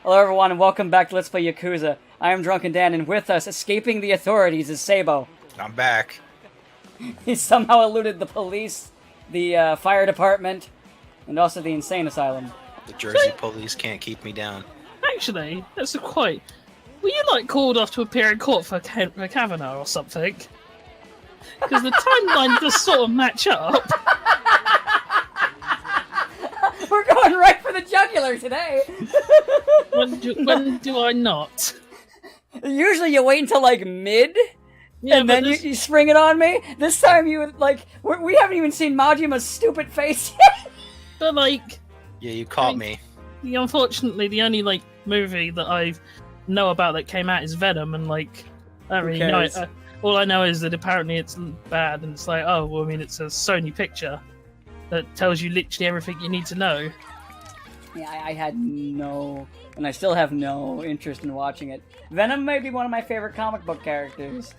Hello everyone and welcome back to Let's Play Yakuza. I am Drunken Dan and with us, escaping the authorities, is Sabo. I'm back. He somehow eluded the police, the fire department, and also the insane asylum. The Jersey police can't keep me down. Actually, that's a quite... Were you, like, called off to appear in court for Kavanaugh or something? Because the timeline does sort of match up. We're going right for the jugular today! When do I not? Usually you wait until, like, mid, Yeah, and then this... you spring it on me. This time you, like, we haven't even seen Majima's stupid face yet! But, like... Yeah, you caught me. Unfortunately, the only, like, movie that I know about that came out is Venom, and, like, I don't really know it. All I know is that apparently it's bad, and it's like, oh, well, I mean, it's a Sony picture that tells you literally everything you need to know. Yeah, I had no, and I still have no interest in watching it. Venom may be one of my favorite comic book characters,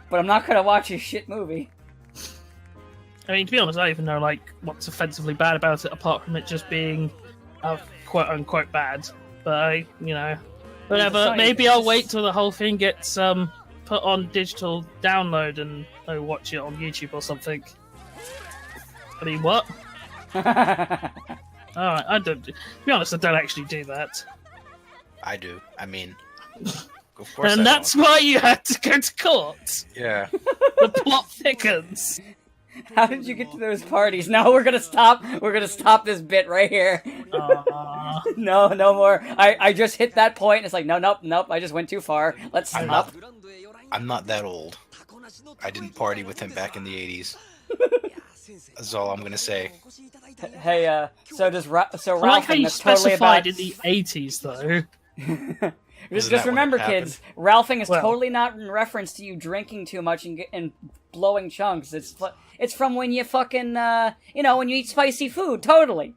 but I'm not gonna watch his shit movie. I mean, to be honest, I don't even know, like, what's offensively bad about it, apart from it just being quote-unquote bad. But whatever. Maybe I'll wait till the whole thing gets put on digital download and watch it on YouTube or something. I mean, what? Alright, I don't... To be honest, I don't actually do that. I do. I mean, of course. And that's why you had to go to court. Yeah. The plot thickens. How did you get to those parties? No, we're gonna stop. We're gonna stop this bit right here. No, no more. I just hit that point. It's like, nope. I just went too far. Let's stop. I'm not that old. I didn't party with him back in the 80s. That's all I'm gonna say. Hey, so I Ralph like how you is totally specified about... in the 80s, though. Just remember, kids, Ralphing is totally not in reference to you drinking too much and blowing chunks. It's from when you fucking, when you eat spicy food, totally.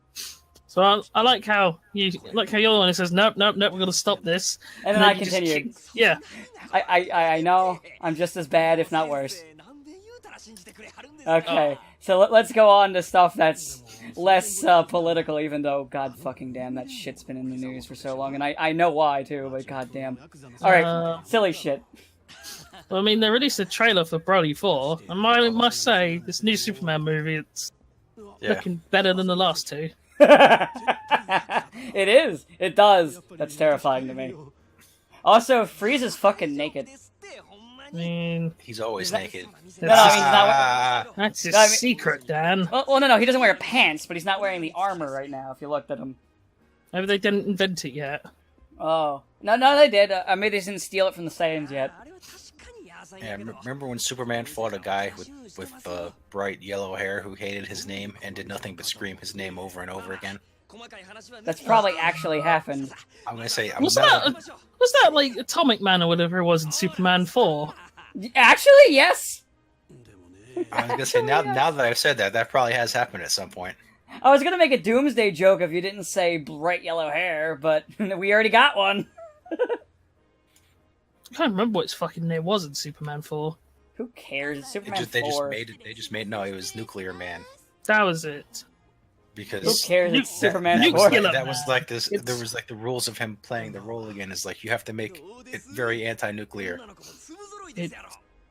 So I like how your one says, nope, we're gonna stop this. And then I continued. Yeah. I know, I'm just as bad, if not worse. Okay, so let's go on to stuff that's less political, even though, god fucking damn, that shit's been in the news for so long, and I know why, too, but god damn. Alright, silly shit. Well, I mean, they released a trailer for Broly 4, and I must say, this new Superman movie, it's looking better than the last two. It is! It does! That's terrifying to me. Also, Frieza's fucking naked. I mean... He's always naked. That's his secret, Dan. Well, no, he doesn't wear pants, but he's not wearing the armor right now, if you looked at him. Maybe they didn't invent it yet. Oh. No, they did. Maybe they didn't steal it from the Saiyans yet. Yeah, remember when Superman fought a guy with bright yellow hair who hated his name and did nothing but scream his name over and over again? That's probably actually happened. I'm gonna say... Was that like Atomic Man or whatever it was in Superman 4? Actually, yes! I was gonna say, now that I've said that, that probably has happened at some point. I was gonna make a Doomsday joke if you didn't say bright yellow hair, but we already got one. I can't remember what its fucking name was in Superman 4. Who cares? It's Superman 4. They just made no, it was Nuclear Man. That was it. Because who cares? It's Superman 4. That was like this. There was like the rules of him playing the role again. Is like you have to make it very anti-nuclear.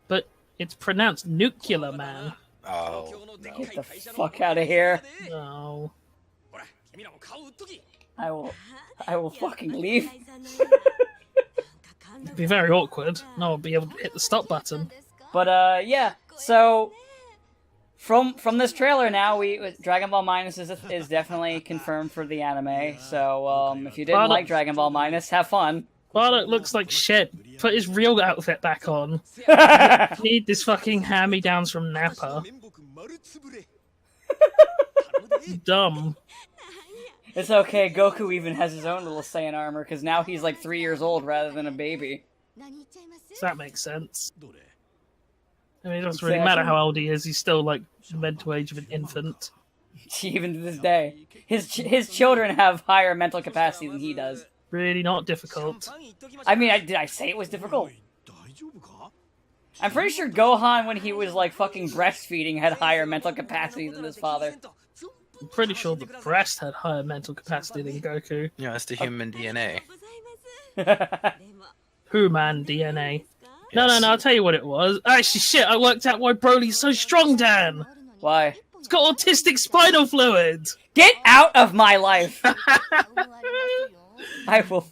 But it's pronounced Nuclear Man. Oh, no. Get the fuck out of here! No. I will fucking leave. It'd be very awkward. No one would be able to hit the stop button. But yeah. So from this trailer now, Dragon Ball Minus is definitely confirmed for the anime. So if you didn't like Dragon Ball Minus, have fun. Bardock looks like shit. Put his real outfit back on. Need this fucking hand-me-downs from Nappa. Dumb. It's okay, Goku even has his own little Saiyan armor, because now he's like 3 years old rather than a baby. Does that make sense? I mean, it doesn't really matter how old he is, he's still like the mental age of an infant. Even to this day. His children have higher mental capacity than he does. Really not difficult. I mean, did I say it was difficult? I'm pretty sure Gohan, when he was like fucking breastfeeding, had higher mental capacity than his father. I'm pretty sure the breast had higher mental capacity than Goku. Yeah, that's the human DNA. Who-Man DNA. No, I'll tell you what it was. Actually, shit, I worked out why Broly's so strong, Dan. Why? It's got autistic spinal fluid. Get out of my life! I will,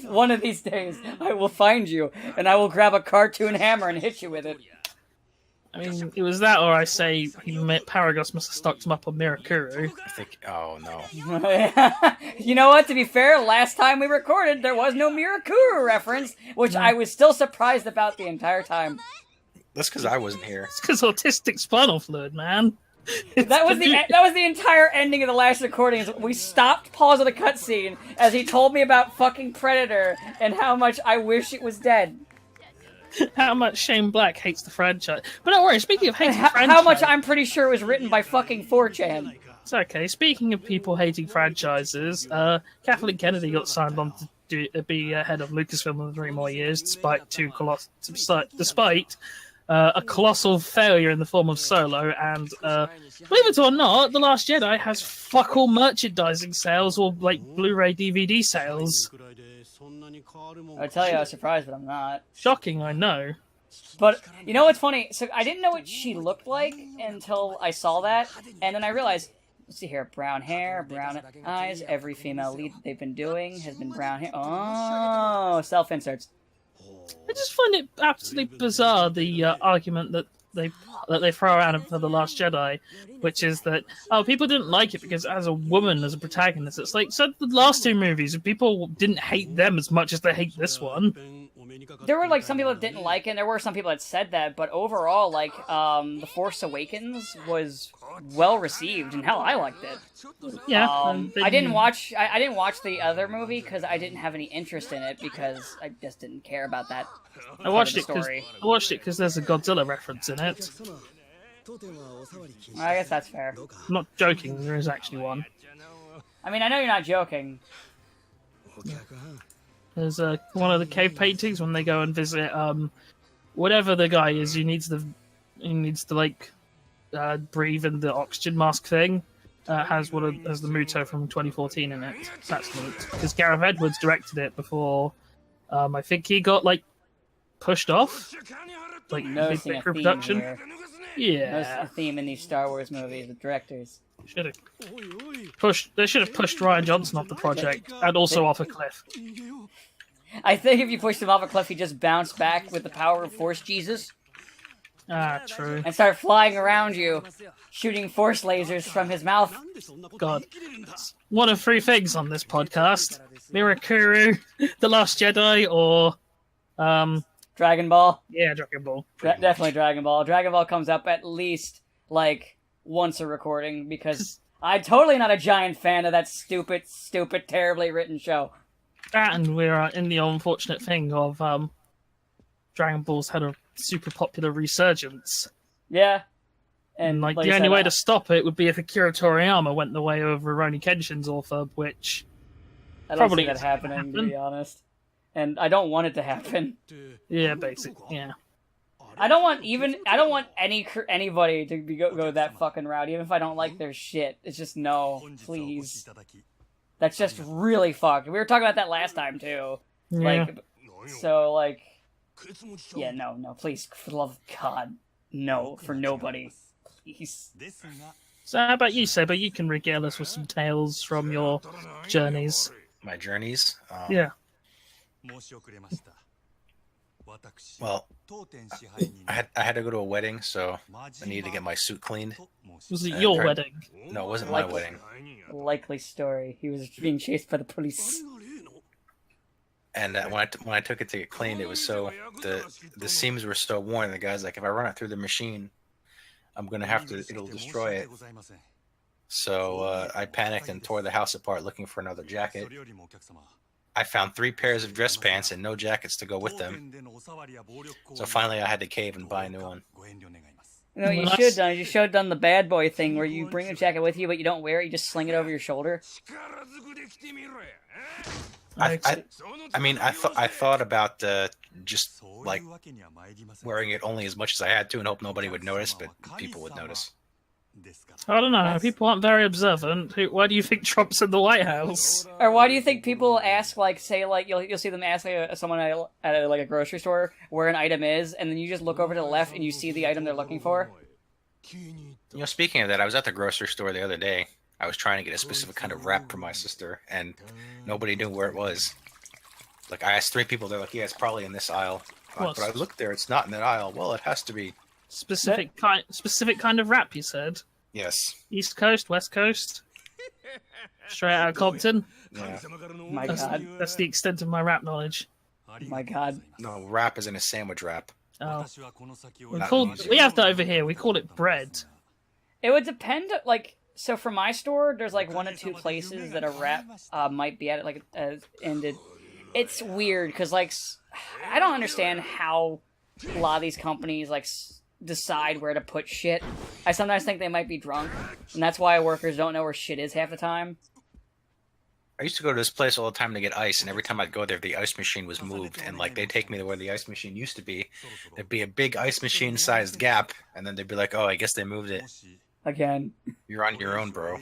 one of these days, I will find you, and I will grab a cartoon hammer and hit you with it. I mean, it was that, or I say Paragus must have stocked him up on Mirakuru. I think. Oh no. You know what? To be fair, last time we recorded, there was no Mirakuru reference, which I was still surprised about the entire time. That's because I wasn't here. It's because autistic spinal fluid, man. That was the entire ending of the last recording. We stopped, paused the cutscene as he told me about fucking Predator and how much I wish it was dead. How much Shane Black hates the franchise. But don't worry, speaking of hating the franchise... How much I'm pretty sure it was written by fucking 4chan. It's okay. Speaking of people hating franchises, Kathleen Kennedy got signed on to be head of Lucasfilm for 3 more years, despite a colossal failure in the form of Solo, and believe it or not, The Last Jedi has fuck all merchandising sales or like Blu-ray DVD sales. I tell you, I was surprised, but I'm not. Shocking, I know. But you know what's funny? So I didn't know what she looked like until I saw that, and then I realized. Let's see here, brown hair, brown eyes. Every female lead that they've been doing has been brown hair. Oh, self-inserts. I just find it absolutely bizarre, the argument that they throw around for The Last Jedi, which is that, people didn't like it because it has a woman as a protagonist. It's like, so the last 2 movies, people didn't hate them as much as they hate this one. There were, like, some people that didn't like it, and there were some people that said that, but overall, like, The Force Awakens was well-received, and hell, I liked it. Yeah. I didn't watch the other movie because I didn't have any interest in it, because I just didn't care about that. I watched it because there's a Godzilla reference in it. I guess that's fair. I'm not joking, there is actually one. I mean, I know you're not joking. There's one of the cave paintings when they go and visit whatever the guy is who needs to like breathe in the oxygen mask thing. Has the Muto from 2014 in it. That's neat because Gareth Edwards directed it before. I think he got like pushed off, like Noticing a theme production. here. Yeah, Noticing a theme in these Star Wars movies with directors. They should have pushed Ryan Johnson off the project and also off a cliff. I think if you pushed him off a cliff, he'd just bounce back with the power of Force Jesus. Ah, true. And start flying around you, shooting Force lasers from his mouth. God. One of 3 things on this podcast. Mirakuru, The Last Jedi, or... Dragon Ball? Yeah, Dragon Ball. Definitely Dragon Ball. Dragon Ball comes up at least, like, once a recording, because I'm totally not a giant fan of that stupid, terribly written show. And we're in the unfortunate thing of Dragon Ball's had a super popular resurgence. Yeah. And like the only way to stop it would be if Akira Toriyama went the way of Rurouni Kenshin's author, which I don't see that happening, to be honest. And I don't want it to happen. Yeah, basically, yeah. I don't want anybody to go that fucking route, even if I don't like their shit. It's just no, please. That's just really fucked. We were talking about that last time too. Yeah. Yeah, no, please, for the love of God, no, for nobody, please. So how about you, Saber? You can regale us with some tales from your journeys. My journeys? Yeah. Well, I had to go to a wedding, so I needed to get my suit cleaned. Was it your wedding? No, it wasn't my wedding. Likely story. He was being chased by the police. And when I took it to get cleaned, it was so the seams were so worn. And the guy's like, if I run it through the machine, I'm gonna have to. It'll destroy it. So I panicked and tore the house apart looking for another jacket. I found 3 pairs of dress pants and no jackets to go with them. So finally, I had to cave and buy a new one. No, you should have done. You should have done the bad boy thing where you bring a jacket with you, but you don't wear it. You just sling it over your shoulder. I thought about just like wearing it only as much as I had to and hope nobody would notice, but people would notice. I don't know. People aren't very observant. Why do you think Trump's in the White House? Or why do you think people ask, like, say, like, you'll see them ask someone at a grocery store where an item is, and then you just look over to the left and you see the item they're looking for? Speaking of that, I was at the grocery store the other day. I was trying to get a specific kind of wrap for my sister, and nobody knew where it was. Like, I asked 3 people, they're like, yeah, it's probably in this aisle. But I looked there, it's not in that aisle. Well, it has to be. Specific kind of wrap, you said? Yes. East Coast, West Coast? Straight out of Compton? Yeah. My God. That's the extent of my rap knowledge. My God. No, wrap is in a sandwich wrap. Oh. Not We have that over here. We call it bread. It would depend, like, so for my store, there's like 1 or 2 places that a wrap might be at it, like, and it's weird, because, like, I don't understand how a lot of these companies, like, decide where to put shit. I sometimes think they might be drunk, and that's why workers don't know where shit is half the time. I used to go to this place all the time to get ice, and every time I'd go there, the ice machine was moved, and like they'd take me to where the ice machine used to be. There'd be a big ice machine-sized gap, and then they'd be like, "Oh, I guess they moved it." Again. You're on your own, bro.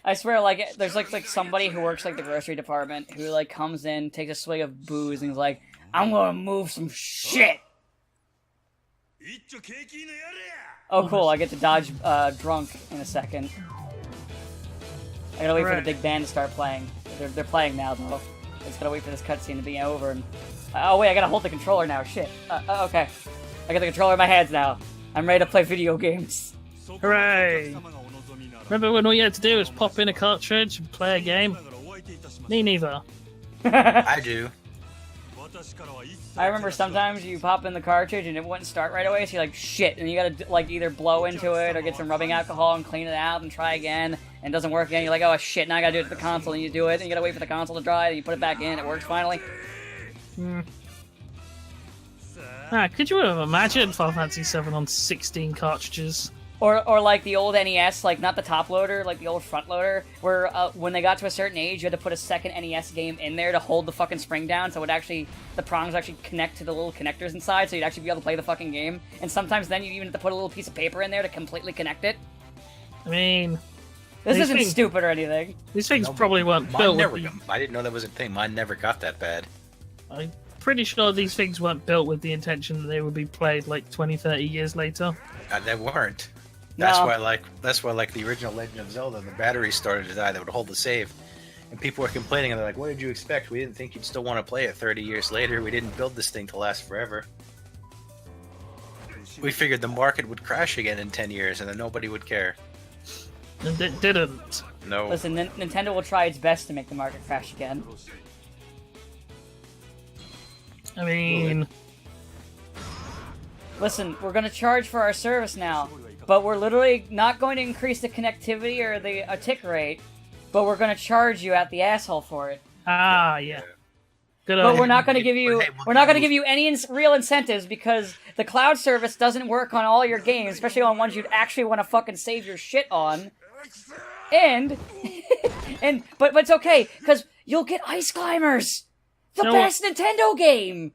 I swear, like, there's like somebody who works like the grocery department who like comes in, takes a swig of booze, and he's like, "I'm gonna move some shit." Oh, cool! I get to dodge drunk in a second. I gotta wait for the big band to start playing. They're playing now, though. I just gotta wait for this cutscene to be over. And oh wait, I gotta hold the controller now. Shit. Okay. I got the controller in my hands now. I'm ready to play video games. Hooray! Remember when all you had to do was pop in a cartridge and play a game? Me neither. I do. I remember sometimes you pop in the cartridge and it wouldn't start right away, so you're like, shit, and you gotta, like, either blow into it or get some rubbing alcohol and clean it out and try again, and it doesn't work again. You're like, oh shit, now I gotta do it to the console, and you do it, and you gotta wait for the console to dry, and you put it back in, it works finally. Could you have imagined Final Fantasy VII on 16 cartridges? Or like the old NES, like not the top loader, like the old front loader, where when they got to a certain age, you had to put a second NES game in there to hold the fucking spring down, so it would actually, the prongs actually connect to the little connectors inside, so you'd actually be able to play the fucking game. And sometimes then you even have to put a little piece of paper in there to completely connect it. I mean, this isn't stupid or anything. These things probably weren't built. I didn't know that was a thing. Mine never got that bad. I'm pretty sure these things weren't built with the intention that they would be played like 20, 30 years later. They weren't. No. That's why like the original Legend of Zelda, the batteries started to die that would hold the save. And people were complaining, and they're like, what did you expect? We didn't think you'd still want to play it 30 years later. We didn't build this thing to last forever. We figured the market would crash again in 10 years, and then nobody would care. And it didn't. No. Listen, Nintendo will try its best to make the market crash again. I mean... Listen, we're gonna charge for our service now, but we're literally not going to increase the connectivity or the tick rate, but we're gonna charge you at the asshole for it. Ah, yeah. Good But idea. we're not gonna give you any real incentives, because the cloud service doesn't work on all your games, especially on ones you'd actually want to fucking save your shit on. And but it's okay, because you'll get Ice Climbers, the best Nintendo game.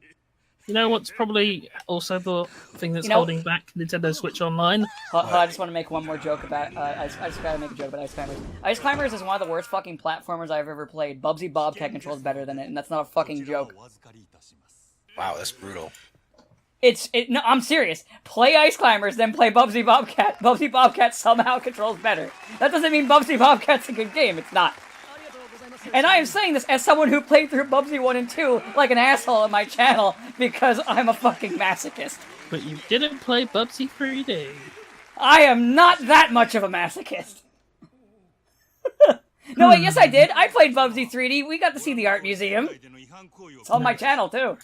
You know what's probably also the thing that's holding back Nintendo Switch Online? I just want to make one more joke about... I just gotta make a joke about Ice Climbers. Ice Climbers is one of the worst fucking platformers I've ever played. Bubsy Bobcat controls better than it, and that's not a fucking joke. Wow, that's brutal. No, I'm serious. Play Ice Climbers, then play Bubsy Bobcat. Bubsy Bobcat somehow controls better. That doesn't mean Bubsy Bobcat's a good game. It's not. And I am saying this as someone who played through Bubsy 1 and 2 like an asshole on my channel, because I'm a fucking masochist. But you didn't play Bubsy 3D. I am not that much of a masochist. No, wait, yes I did. I played Bubsy 3D. We got to see the art museum. It's on my channel, too.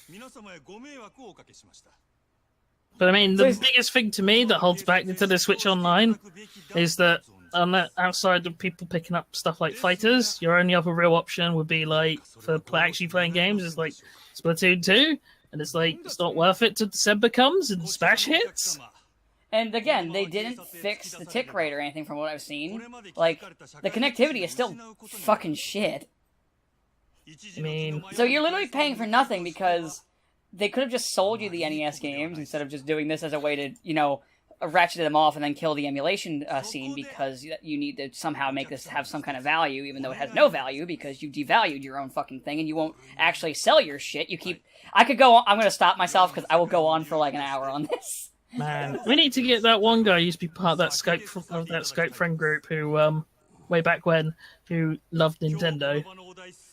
But I mean, the biggest thing to me that holds back Nintendo Switch Online is that outside of people picking up stuff like fighters, your only other real option would be like for actually playing games is like Splatoon 2, and it's like it's not worth it till December comes and Smash hits. And again, they didn't fix the tick rate or anything from what I've seen. Like, the connectivity is still fucking shit. I mean, so you're literally paying for nothing, because they could have just sold you the NES games instead of just doing this as a way to, ratcheted them off and then kill the emulation scene because you need to somehow make this have some kind of value, even though it has no value because you devalued your own fucking thing and you won't actually sell your shit. You keep. I could go on. I'm going to stop myself because I will go on for like an hour on this. Man, we need to get that one guy who used to be part of that Skype friend group who, way back when, who loved Nintendo.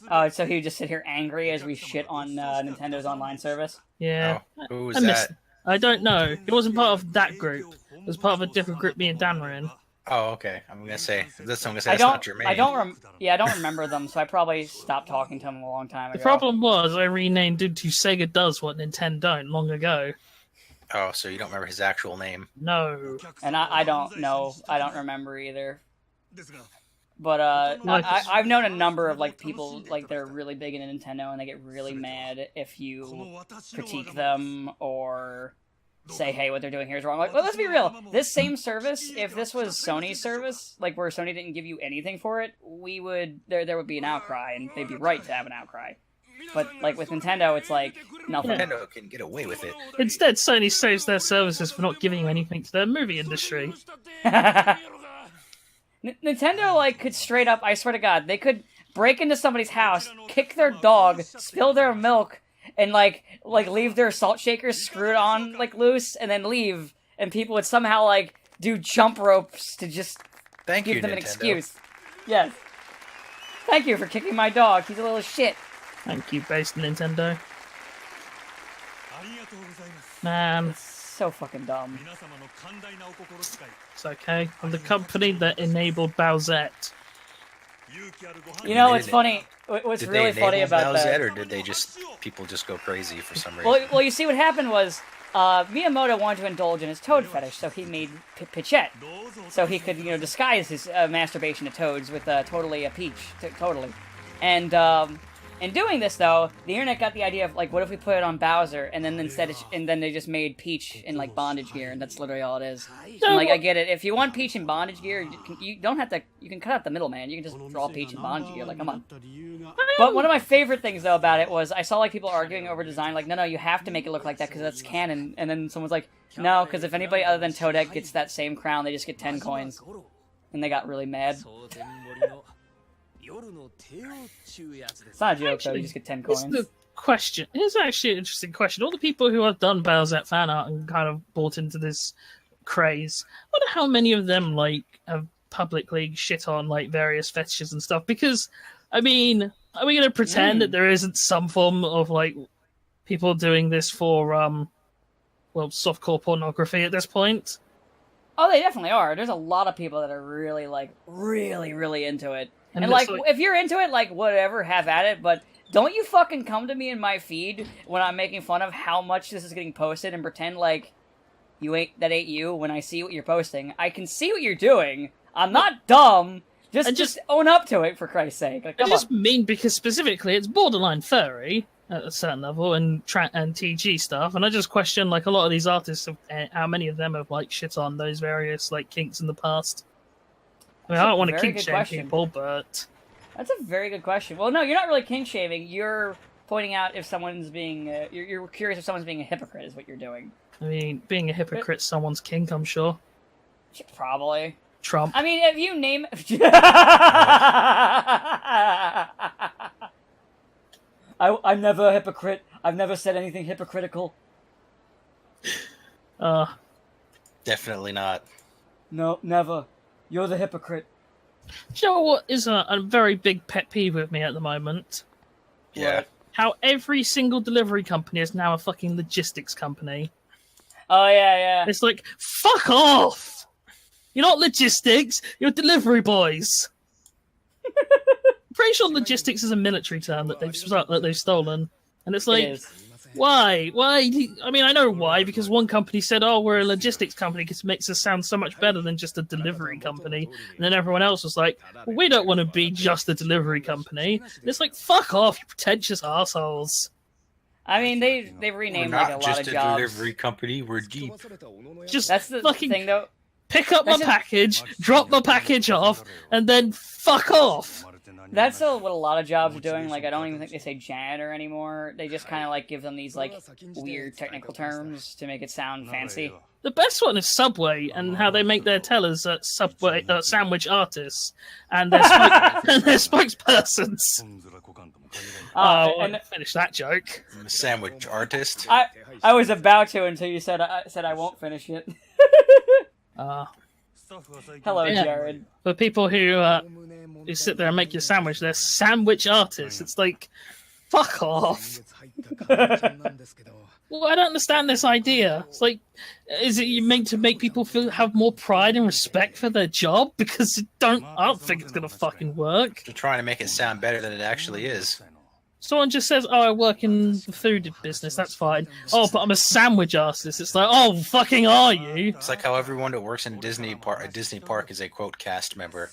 Oh, so he would just sit here angry as we shit on Nintendo's online service? Yeah. Oh, who was that? I don't know. It wasn't part of that group. It was part of a different group me and Dan were in. Oh, okay. I'm gonna say that's not your main. I don't remember them, so I probably stopped talking to them a long time ago. The problem was I renamed it to Sega Does What Nintendo Don't long ago. Oh, so you don't remember his actual name? No. And I don't know. I don't remember either. But I've known a number of like people like they're really big into Nintendo and they get really mad if you critique them or say, hey, what they're doing here is wrong. Like, well, let's be real. This same service, if this was Sony's service, like where Sony didn't give you anything for it, there would be an outcry and they'd be right to have an outcry. But like with Nintendo, it's like nothing. Nintendo can get away with it. Instead, Sony saves their services for not giving anything to their movie industry. Nintendo, like, could straight up, I swear to God, they could break into somebody's house, kick their dog, spill their milk, and, like leave their salt shakers screwed on, like, loose, and then leave, and people would somehow, like, do jump ropes to just give them an excuse. Yes. Thank you for kicking my dog. He's a little shit. Thank you, based Nintendo. Man. So fucking dumb. It's okay. I'm the company that enabled Bowsette. You know, it's funny. What's really funny about that? Or did people just go crazy for some reason? Well, you see, what happened was Miyamoto wanted to indulge in his toad fetish, so he made Pichette, so he could, disguise his masturbation to toads with totally a peach, totally. And in doing this, though, the internet got the idea of like, what if we put it on Bowser, and then then they just made Peach in like bondage gear, and that's literally all it is. And, like, I get it. If you want Peach in bondage gear, you don't have to. You can cut out the middleman. You can just draw Peach in bondage gear. Like, come on. But one of my favorite things though about it was I saw like people arguing over design. Like, no, you have to make it look like that because that's canon. And then someone's like, no, because if anybody other than Toadette gets that same crown, they just get 10 coins. And they got really mad. It's not a joke, though. You just get 10 coins. Here's the question. Here's actually an interesting question. All the people who have done Bowsette fan art and kind of bought into this craze, I wonder how many of them like have publicly shit on like various fetishes and stuff. Because, I mean, are we going to pretend that there isn't some form of like people doing this for softcore pornography at this point? Oh, they definitely are. There's a lot of people that are really really into it. And like, if you're into it, like, whatever, have at it, but don't you fucking come to me in my feed when I'm making fun of how much this is getting posted and pretend like that ain't you when I see what you're posting. I can see what you're doing. I'm not dumb. Just own up to it, for Christ's sake. Like, I just mean because specifically it's borderline furry at a certain level and TG stuff, and I just question, like, a lot of these artists, how many of them have, like, shit on those various, like, kinks in the past. I mean, I don't want to kink shame people, but... That's a very good question. Well, no, you're not really kink shaming. You're pointing out if someone's being... you're curious if someone's being a hypocrite is what you're doing. I mean, being a hypocrite's someone's kink, I'm sure. Probably. Trump. I mean, if you name... I'm never a hypocrite. I've never said anything hypocritical. Definitely not. No, never. You're the hypocrite. Do you know what is a very big pet peeve with me at the moment? Yeah. What? How every single delivery company is now a fucking logistics company. Oh, yeah. It's like, fuck off! You're not logistics, you're delivery boys. Pretty sure logistics is a military term that they've stolen. And it's like, why? I mean, I know why, because one company said, oh, we're a logistics company because it makes us sound so much better than just a delivery company. And then everyone else was like, well, we don't want to be just a delivery company. And it's like, fuck off, you pretentious assholes. I mean, they've renamed like a lot of jobs. We're not just a delivery company, we're deep. Just that's the fucking thing, though. Pick up my package, drop my package off, and then fuck off. That's what a lot of jobs are doing. Like, I don't even think they say janitor anymore. They just kind of like give them these like weird technical terms to make it sound fancy. The best one is Subway and how they make their tellers Subway sandwich artists and their and their spokespersons. And finish that joke. I'm a sandwich artist. I was about to until you said I won't finish it. Hello, yeah. Jared. For people who sit there and make your sandwich, they're sandwich artists. It's like, fuck off. Well, I don't understand this idea. It's like, is it you meant to make people have more pride and respect for their job? Because I don't think it's gonna fucking work. They're trying to make it sound better than it actually is. Someone just says, "Oh, I work in the food business." That's fine. Oh, but I'm a sandwich artist. It's like, oh, fucking are you? It's like how everyone that works in a Disney park is a quote cast member.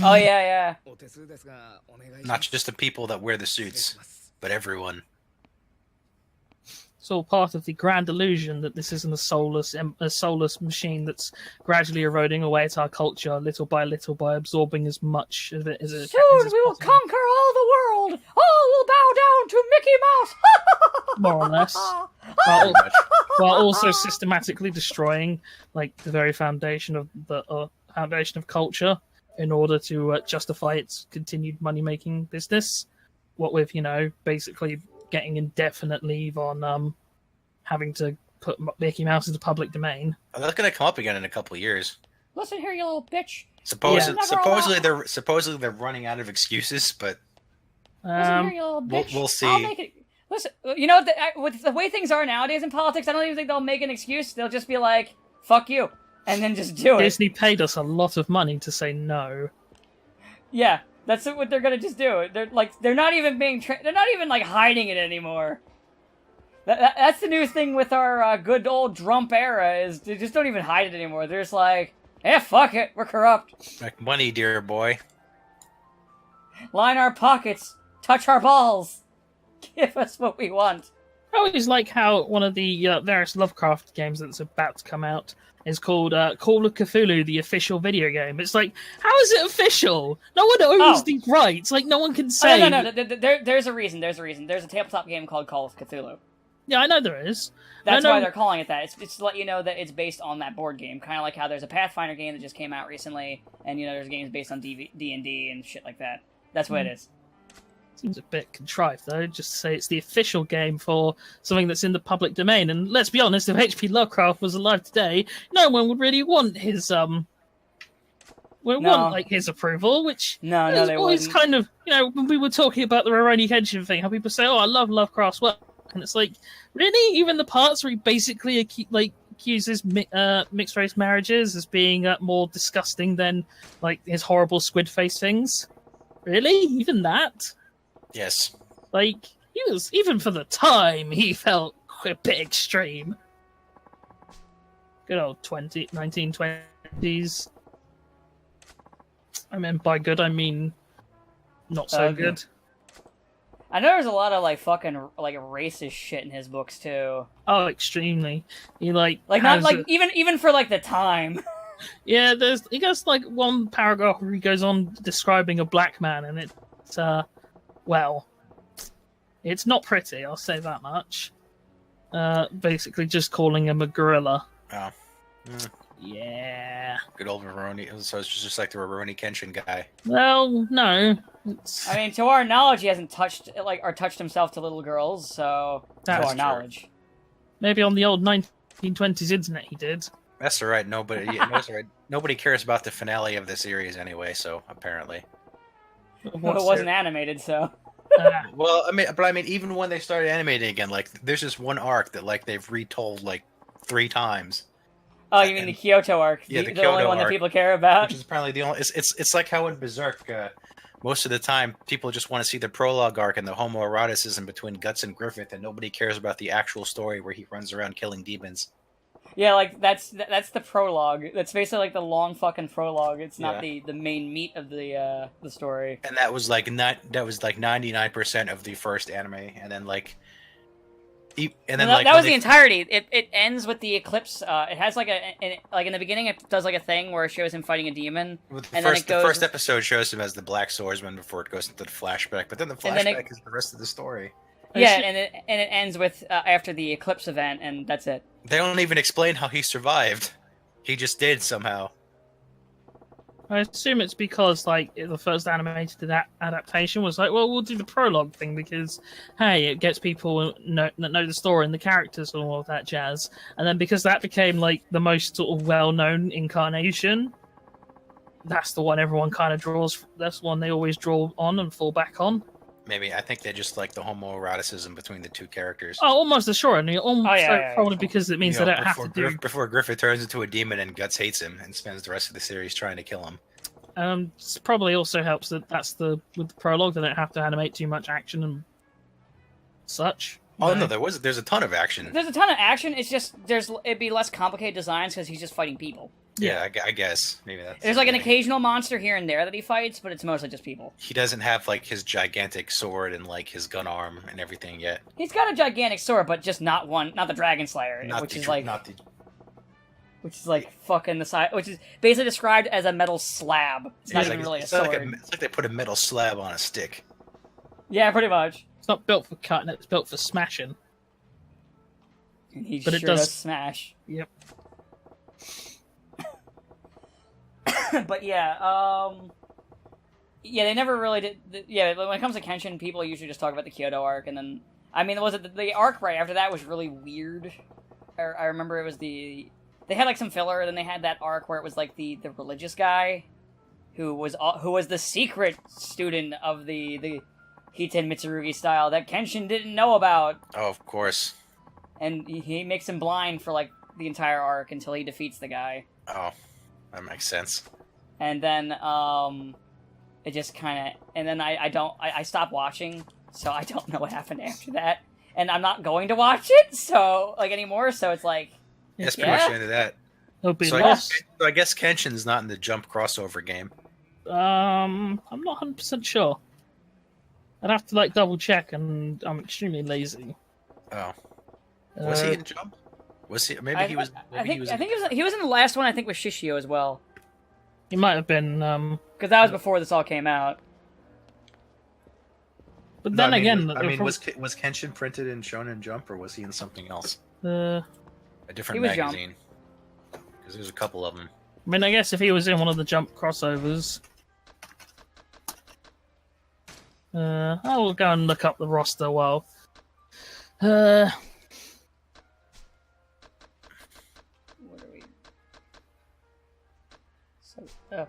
Oh yeah. Not just the people that wear the suits, but everyone. It's all part of the grand illusion that this isn't a soulless machine that's gradually eroding away at our culture, little by little, by absorbing as much of it as it can. Soon we will conquer all the world. All will bow down to Mickey Mouse. More or less. While also systematically destroying like the very foundation of culture in order to justify its continued money-making business. What with, basically getting indefinite leave on having to put Mickey Mouse into public domain. Oh, that's gonna come up again in a couple of years. Listen here, you little bitch. Supposedly they're running out of excuses, but Listen here, you little bitch. We'll see. I'll make it. Listen, with the way things are nowadays in politics, I don't even think they'll make an excuse. They'll just be like, "Fuck you," and then just do it. Disney paid us a lot of money to say no. Yeah. That's what they're gonna just do. They're not even they're not even like hiding it anymore. That's the new thing with our good old Trump era is they just don't even hide it anymore. They're just like, fuck it, we're corrupt. Like money, dear boy. Line our pockets, touch our balls, give us what we want. I always like how one of the various Lovecraft games that's about to come out is called Call of Cthulhu, the official video game. It's like, how is it official? No one owns the rights. Like, no one can say... No. There's a reason. There's a tabletop game called Call of Cthulhu. Yeah, I know there is. That's why they're calling it that. It's to let you know that it's based on that board game. Kind of like how there's a Pathfinder game that just came out recently, and, there's games based on D&D and shit like that. That's what it is. Seems a bit contrived, though, just to say it's the official game for something that's in the public domain. And let's be honest, if H.P. Lovecraft was alive today, no one would really want his his approval. Which no, they always wouldn't. Kind of, when we were talking about the Rurouni Kenshin thing, how people say, "Oh, I love Lovecraft's work," and it's like, really, even the parts where he basically accuses mixed race marriages as being more disgusting than like his horrible squid face things. Really, even that. Yes. Like, he was, even for the time, he felt a bit extreme. Good old 1920s. I mean, by good, I mean not so good. I know there's a lot of, fucking, racist shit in his books, too. Oh, extremely. He, even for, the time. Yeah, he goes, one paragraph where he goes on describing a black man, and it's, well, it's not pretty, I'll say that much. Basically just calling him a gorilla. Oh. Yeah. Good old Rurouni. So it's just like the Rurouni Kenshin guy. Well, no. I mean, to our knowledge, he hasn't touched himself to little girls, so That's to our true. knowledge. Maybe on the old 1920s internet he did. That's alright. Nobody cares about the finale of the series anyway, so apparently. It wasn't animated, so. Well, I mean, even when they started animating again, there's this one arc that they've retold 3 times. Oh, you mean the Kyoto arc? Yeah, the Kyoto only one arc, that people care about. Which is apparently the only. It's like how in Berserk, most of the time people just want to see the prologue arc and the homoeroticism between Guts and Griffith, and nobody cares about the actual story where he runs around killing demons. Yeah, that's the prologue. That's basically the long fucking prologue. It's not the main meat of the story. And that was 99% of the first anime, and then And then No, like that when was the entirety. It ends with the eclipse. It has like like in the beginning, it does like a thing where it shows him fighting a demon, the and then it goes. the first episode shows him as the Black Swordsman before it goes into the flashback. But then the And then flashback is the rest of the story. Yeah, and it ends with after the eclipse event, and that's it. They don't even explain how he survived. He just did somehow. I assume it's because like the first animated adaptation was like, well, we'll do the prologue thing because hey, it gets people know the story and the characters and all of that jazz. And then because that became like the most sort of well-known incarnation, that's the one everyone kind of draws. That's the one they always draw on and fall back on. Maybe I think they just like the homoeroticism between the two characters. Oh, almost assuredly. Almost probably Yeah. because it means they don't have to do. Before Griffith turns into a demon and Guts hates him and spends the rest of the series trying to kill him. Probably also helps that with the prologue they don't have to animate too much action and such. Oh no, there's a ton of action. There's a ton of action. It's just it'd be less complicated designs because he's just fighting people. Yeah, I guess maybe that's. There's like an occasional monster here and there that he fights, but it's mostly just people. He doesn't have like his gigantic sword and like his gun arm and everything yet. He's got a gigantic sword, but just not the Dragon Slayer, which is like fucking the size, which is basically described as a metal slab. It's not even really a sword. It's like they put a metal slab on a stick. Yeah, pretty much. It's not built for cutting; it's built for smashing. And he But sure it does smash. Yep. But yeah, they never really did. Yeah, when it comes to Kenshin, people usually just talk about the Kyoto arc, and then I mean, was it the arc right after that was really weird? I remember it was they had like some filler, then they had that arc where it was like the religious guy, who was the secret student of the Hiten Mitsurugi style that Kenshin didn't know about. Oh, of course. And he makes him blind for like the entire arc until he defeats the guy. Oh, that makes sense. And then it just kind of, and then I stopped watching, so I don't know what happened after that, and I'm not going to watch it anymore. So it's like, that's pretty much the end of that. It'll be So lost. I guess Kenshin's not in the Jump crossover game. I'm not 100% sure. I'd have to double check, and I'm extremely lazy. Oh, was he in Jump? Was he? Maybe he was. I think he was in the last one. I think with Shishio as well. He might have been. Because that was before this all came out. But then again, was Kenshin printed in Shonen Jump, or was he in something else? A different magazine. Because there's a couple of them. I mean, I guess if he was in one of the Jump crossovers, I will go and look up the roster while.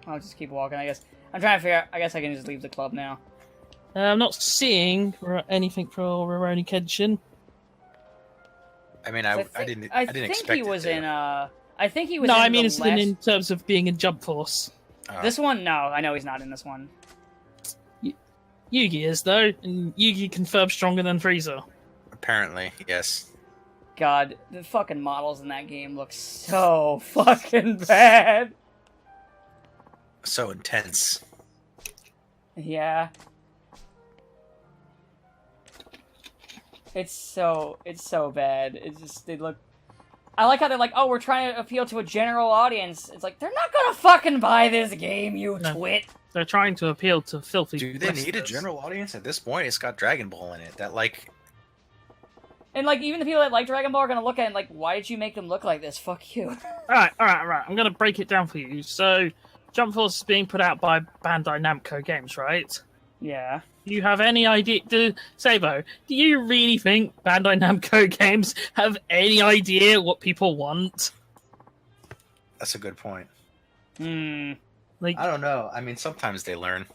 I'll just keep walking, I guess. I'm trying to figure out. I guess I can just leave the club now. I'm not seeing anything for Rurouni Kenshin. I mean, I didn't expect he was in. I think he was. No, in I mean, it's in terms of being in Jump Force. This one, no, I know he's not in this one. Yugi is though, and Yugi confirmed stronger than Frieza. Apparently, yes. God, the fucking models in that game look so fucking bad. So intense. Yeah. It's so bad. It's just, they look... I like how they're like, oh, we're trying to appeal to a general audience. It's like, they're not gonna fucking buy this game, you twit. They're trying to appeal to filthy... Do they need a general audience at this point? It's got Dragon Ball in it. That, And, even the people that like Dragon Ball are gonna look at it and, why did you make them look like this? Fuck you. Alright. I'm gonna break it down for you. So, Jump Force is being put out by Bandai Namco Games, right? Yeah. Do you have any idea... Sabo, do you really think Bandai Namco Games have any idea what people want? That's a good point. Hmm. I don't know. I mean, sometimes they learn.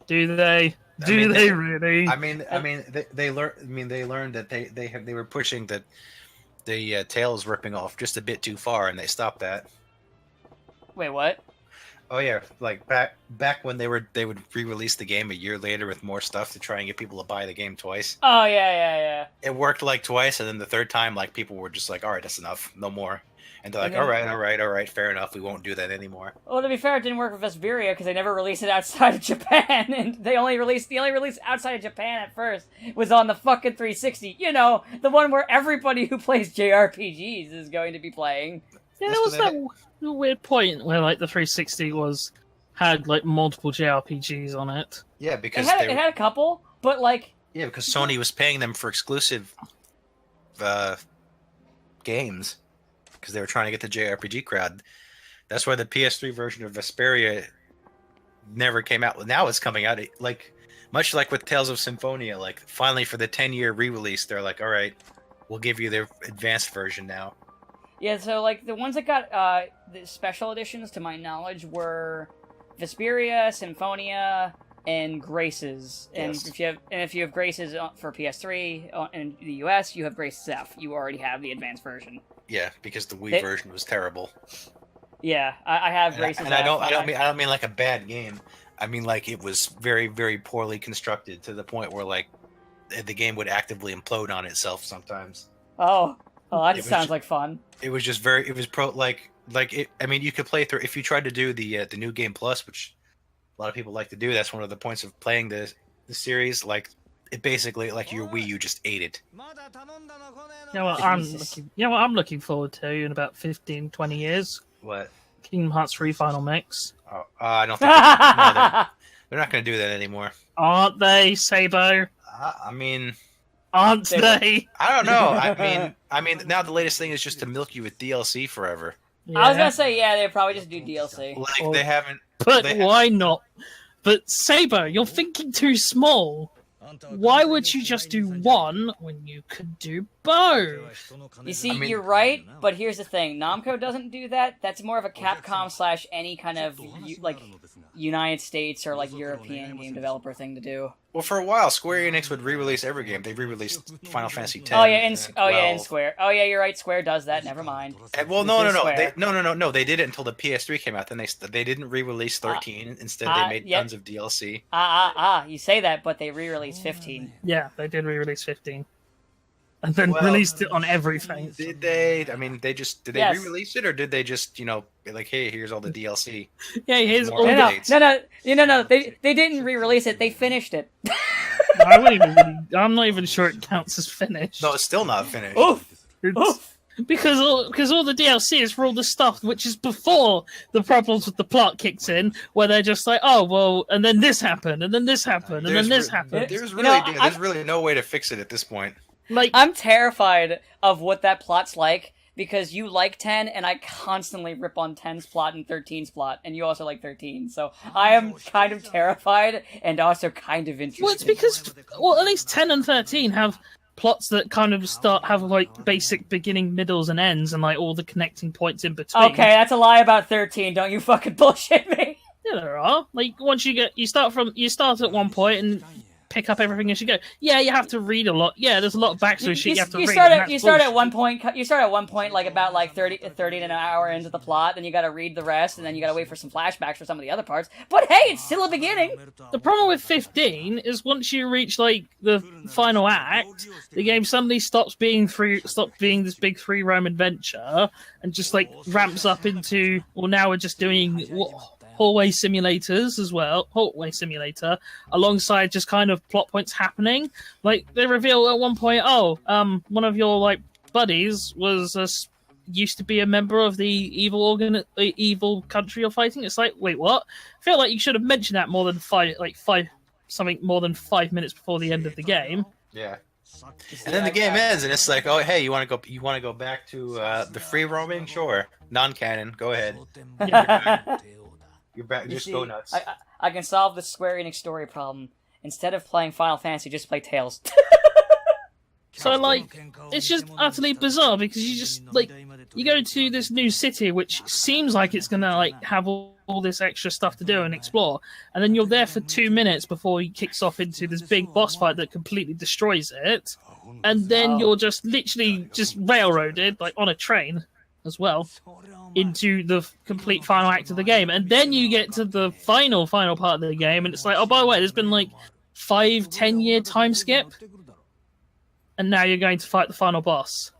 Do they? Do they really? They learned that they were pushing the Tails ripping off just a bit too far, and they stopped that. Wait, what? Oh yeah, back when they would re-release the game a year later with more stuff to try and get people to buy the game twice. Oh yeah. It worked twice, and then the third time, people were just like, all right, that's enough, no more. And they're like, And then- all right, fair enough. We won't do that anymore. Well, to be fair, it didn't work with Vesperia because they never released it outside of Japan, and the only release outside of Japan at first was on the fucking 360. You know, the one where everybody who plays JRPGs is going to be playing. Yeah, there was that weird point where like the 360 had like multiple JRPGs on it. Yeah, because It had a couple, but like because Sony was paying them for exclusive games because they were trying to get the JRPG crowd. That's why the PS3 version of Vesperia never came out. Now it's coming out. Like much like with Tales of Symphonia, like finally for the 10-year re-release, they're like, all right, we'll give you the advanced version now. yeah. So like the ones that got the special editions, to my knowledge, were Vesperia, Symphonia, and Graces. And Yes. if you have Graces for PS3 in the US, you have Graces F. You already have the advanced version. Yeah, because the Wii version was terrible. Yeah, I have Graces And F. I don't mean like a bad game. I mean like it was very, very poorly constructed to the point where like the game would actively implode on itself sometimes. Oh, that It was sounds ju- like fun. It was just very. It was I mean, you could play through if you tried to do the new game plus, which a lot of people like to do. That's one of the points of playing the series. Like it basically like your Wii, you just ate it. You know what I'm looking forward to in about 15, 20 years? What? Kingdom Hearts 3 Final Mix. Oh, I don't think they're not going to do that anymore. Aren't they, Sabo? I mean, Aren't They they? I don't know. I mean, now the latest thing is just to milk you with DLC forever. Yeah. I was gonna say, yeah, they'd probably just do DLC. Like they haven't. But they- why not? But Sabo, you're thinking too small. Why would you just do one when you could do both? You see, I mean- you're right, but here's the thing: Namco doesn't do that. That's more of a Capcom / any kind of United States or like European game developer thing to do. Well, for a while, Square Enix would re-release every game. They re-released Final Fantasy X. Oh yeah, in 12. Square. Oh yeah, you're right. Square does that. Never mind. Well, This is no. Square. No. They did it until the PS3 came out. Then they didn't re-release 13. Instead, they made yep. tons of DLC. You say that, but they re-released 15. Yeah, they did re-release 15. And then Well, released it on everything. Did they? I mean, did they Yes. re-release it, or did they just be like, hey, here's all the DLC? Yeah, here's More all No, the... no. They didn't re-release it. They finished it. I'm not even sure it counts as finished. No, it's still not finished. Oof. It's- Oof. Because all the DLC is for all the stuff which is before the problems with the plot kicks in, where they're just like, oh well, and then this happened, and then this happened, and then this happened. There's You know, there's really no way to fix it at this point. Like, I'm terrified of what that plot's like because you like 10 and I constantly rip on 10's plot and 13's plot, and you also like 13. So I am kind of terrified and also kind of interested. well, it's because at least 10 and 13 have plots that kind of have like basic beginning, middles, and ends, and like all the connecting points in between. Okay, that's a lie about 13. Don't you fucking bullshit me. Yeah, there are. Like once you start at one point and pick up everything as you go. Yeah, you have to read a lot. Yeah, there's a lot of backstory shit you have to read. You start at one point. You start at one point, like about like 30 an hour into the plot. Then you got to read the rest, and then you got to wait for some flashbacks for some of the other parts. But hey, it's still a beginning. The problem with 15 is once you reach like the final act, the game suddenly stops being this big three-roam adventure and just like ramps up into, well, now we're just doing hallway simulators as well, hallway simulator, alongside just kind of plot points happening. Like they reveal at one point, one of your like buddies was used to be a member of the evil country you're fighting. It's like, wait, what? I feel like you should have mentioned that more than 5 minutes before the end of the game. Yeah. And then the game ends, and it's like, oh, hey, you want to go back to the free roaming? Sure, non-canon. Go ahead. You're back. Just go nuts. I can solve the Square Enix story problem. Instead of playing Final Fantasy, just play Tales. So, like, it's just utterly bizarre because you just, like, you go to this new city which seems like it's gonna, like, have all this extra stuff to do and explore, and then you're there for 2 minutes before he kicks off into this big boss fight that completely destroys it, and then you're just literally just railroaded, like, on a train as well, into the complete final act of the game, and then you get to the final part of the game, and it's like, oh, by the way, there's been, like, 5-10 year time skip, and now you're going to fight the final boss.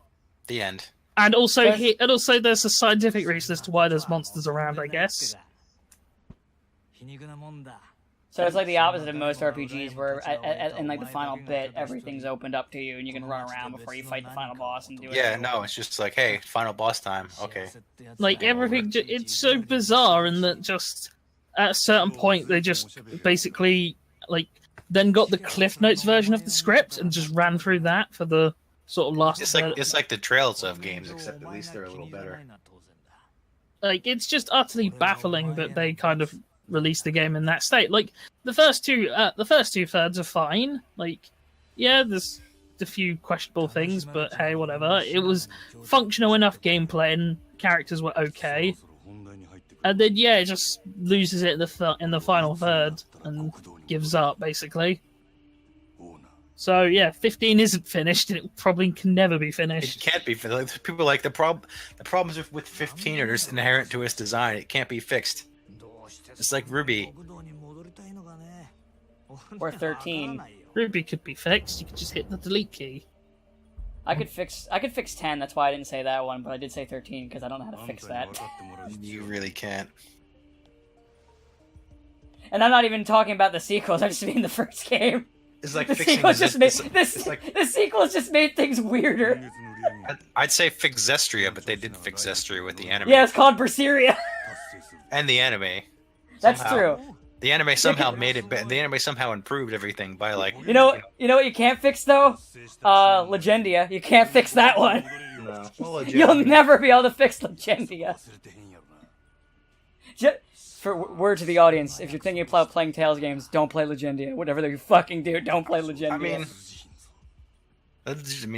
The end. And also, there's a scientific reason as to why there's monsters around, I guess. So it's like the opposite of most RPGs, where in like the final bit, everything's opened up to you, and you can run around before you fight the final boss and do it. Yeah, no, it's just like, hey, final boss time. Okay. Like everything, it's so bizarre in that just at a certain point they just basically like then got the Cliff Notes version of the script and just ran through that for the sort of last. It's like the Trails of games, except at least they're a little better. Like it's just utterly baffling that they kind of released the game in that state. Like the first two thirds are fine. Like, yeah, there's a few questionable things, but hey, whatever. It was functional enough gameplay and characters were okay. And then yeah, it just loses it in the final third and gives up basically. So yeah, 15 isn't finished, and it probably can never be finished. It can't be finished. Like, people like the problems with 15 are just inherent to its design. It can't be fixed. It's like Ruby. Or 13. Ruby could be fixed. You could just hit the delete key. I could fix 10. That's why I didn't say that one, but I did say 13 because I don't know how to fix that. You really can't. And I'm not even talking about the sequels. I just mean the first game. It's like The fixing sequels just made like, the sequels just made things weirder. I'd say fix Zestria, but they did fix Zestria with the anime. Yeah, it's called Berseria. And the anime. That's Somehow. true. The anime somehow made it better. The anime somehow improved everything by like. You know what you can't fix though? Legendia. You can't fix that one. No. Well, You'll never be able to fix Legendia. For word to the audience, if you're thinking about playing Tales games, don't play Legendia. Whatever you fucking do, don't play Legendia. I mean,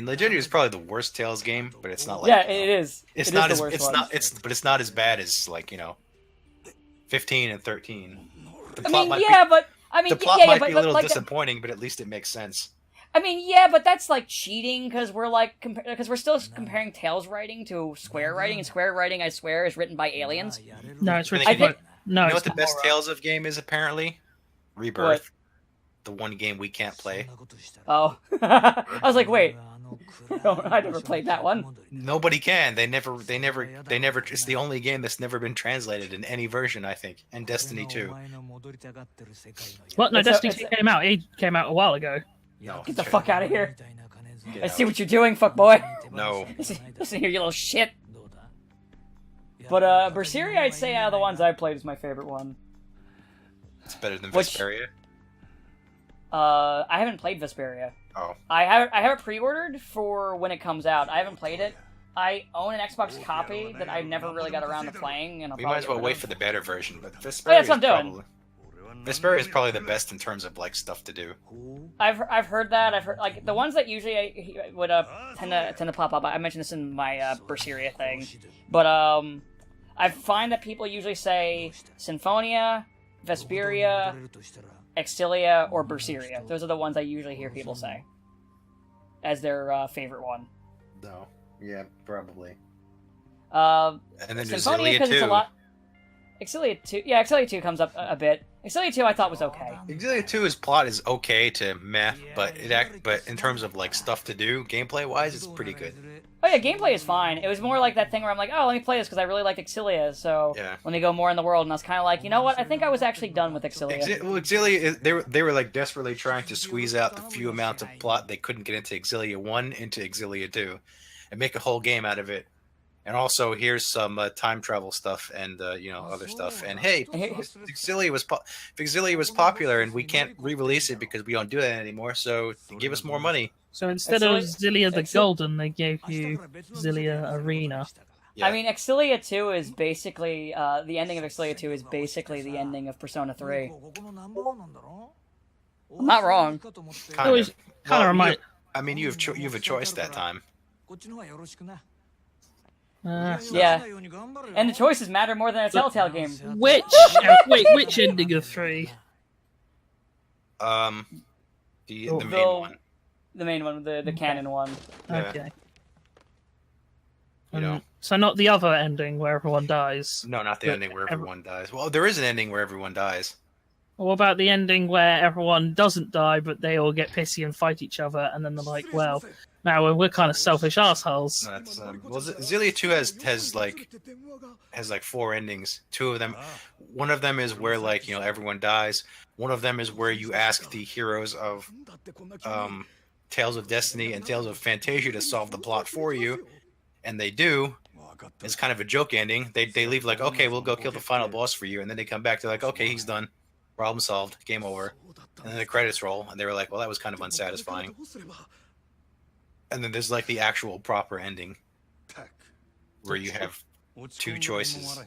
Legendia is probably the worst Tales game, but it's not like. Yeah, it is. It's it not is as but it's not as bad as like 15 and 13. The plot might be a little disappointing, but at least it makes sense. I mean, yeah, but that's like cheating because we're still comparing Tales writing to Square writing, and Square writing, I swear, is written by aliens. No, it's written. You know what the best Tales of game is apparently? Rebirth. What? The one game we can't play. Oh, I was like, wait, I never played that one. Nobody can. They never. It's the only game that's never been translated in any version, I think. And Destiny 2. What? No, Destiny 2 came out. It came out a while ago. No. Get the fuck out of here. I see what you're doing, fuckboy. No. Listen here, you little shit. But Berseria, I'd say out of the ones I played is my favorite one. It's better than Vesperia. I haven't played Vesperia. Oh. I have it pre-ordered for when it comes out. I haven't played it. I own an Xbox copy that I've never really got around to playing, and we might as well wait for the better version. But Vesperia, that's what I'm doing. Vesperia is probably the best in terms of like stuff to do. I've heard that. I've heard like the ones that usually I would tend to pop up. I mentioned this in my Berseria thing, but I find that people usually say Symphonia, Vesperia, Exilia, or Berseria. Those are the ones I usually hear people say as their favorite one. No. Yeah, probably. And then Symphonia, because it's a lot. Exilia 2, yeah, Exilia 2 comes up a bit. Exilia 2 I thought was okay. Exilia 2's plot is okay to meh, but in terms of like stuff to do, gameplay wise, it's pretty good. Oh yeah, gameplay is fine. It was more like that thing where I'm like, oh, let me play this because I really liked Exilia, so let me go more in the world. And I was kind of like, you know what? I think I was actually done with Exilia. Exilia, they were like desperately trying to squeeze out the few amounts of plot they couldn't get into Exilia 1 into Exilia 2, and make a whole game out of it. And also, here's some time travel stuff and other stuff. And hey, if Exilia was popular, and we can't re-release it because we don't do that anymore. So give us more money. So instead of Xillia the Golden, they gave you Xillia Arena. Yeah. I mean, Exilia 2 is basically the ending of Exilia 2 is basically the ending of Persona 3. I'm not wrong. Kind of. I mean, you have a choice that time. Yeah, and the choices matter more than a Telltale game. Which ending of 3? The main one. The main one, the canon one. Okay. Yeah. So not the other ending where everyone dies. No, not the ending where everyone dies. Well, there is an ending where everyone dies. What about the ending where everyone doesn't die, but they all get pissy and fight each other, and then they're like, well, now we're kind of selfish assholes. That's well, Xillia 2 has like 4 endings. 2 of them, one of them is where like everyone dies. One of them is where you ask the heroes of Tales of Destiny and Tales of Fantasia to solve the plot for you, and they do. It's kind of a joke ending. They leave like, okay, we'll go kill the final boss for you, and then they come back. They're like, okay, he's done. Problem solved. Game over. And then the credits roll, and they were like, well, that was kind of unsatisfying. And then there's like the actual proper ending, where you have 2 choices.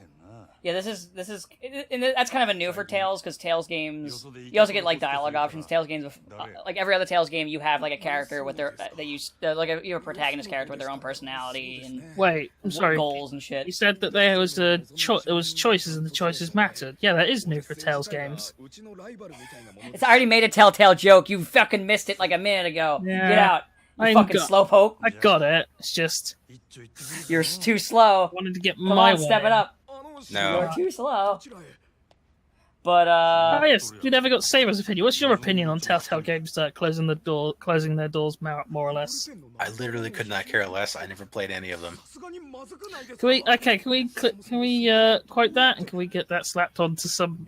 Yeah, this is, and that's kind of a new for Tales, because Tales games, you also get like dialogue options. Tales games, like every other Tales game, you have like a character with their you have a protagonist character with their own personality and Wait, I'm sorry. goals and shit. You said that there was choices and the choices mattered. Yeah, that is new for Tales games. It's already made a Telltale joke. You fucking missed it like a minute ago. Yeah, Get out, you fucking slowpoke. I got it. It's just You're too slow. wanted to get Come my on, step way. it up. No. You're too slow. But Oh yes, we never got Saber's opinion. What's your opinion on Telltale Games closing their doors more or less? I literally could not care less. I never played any of them. Can we quote that, and can we get that slapped onto some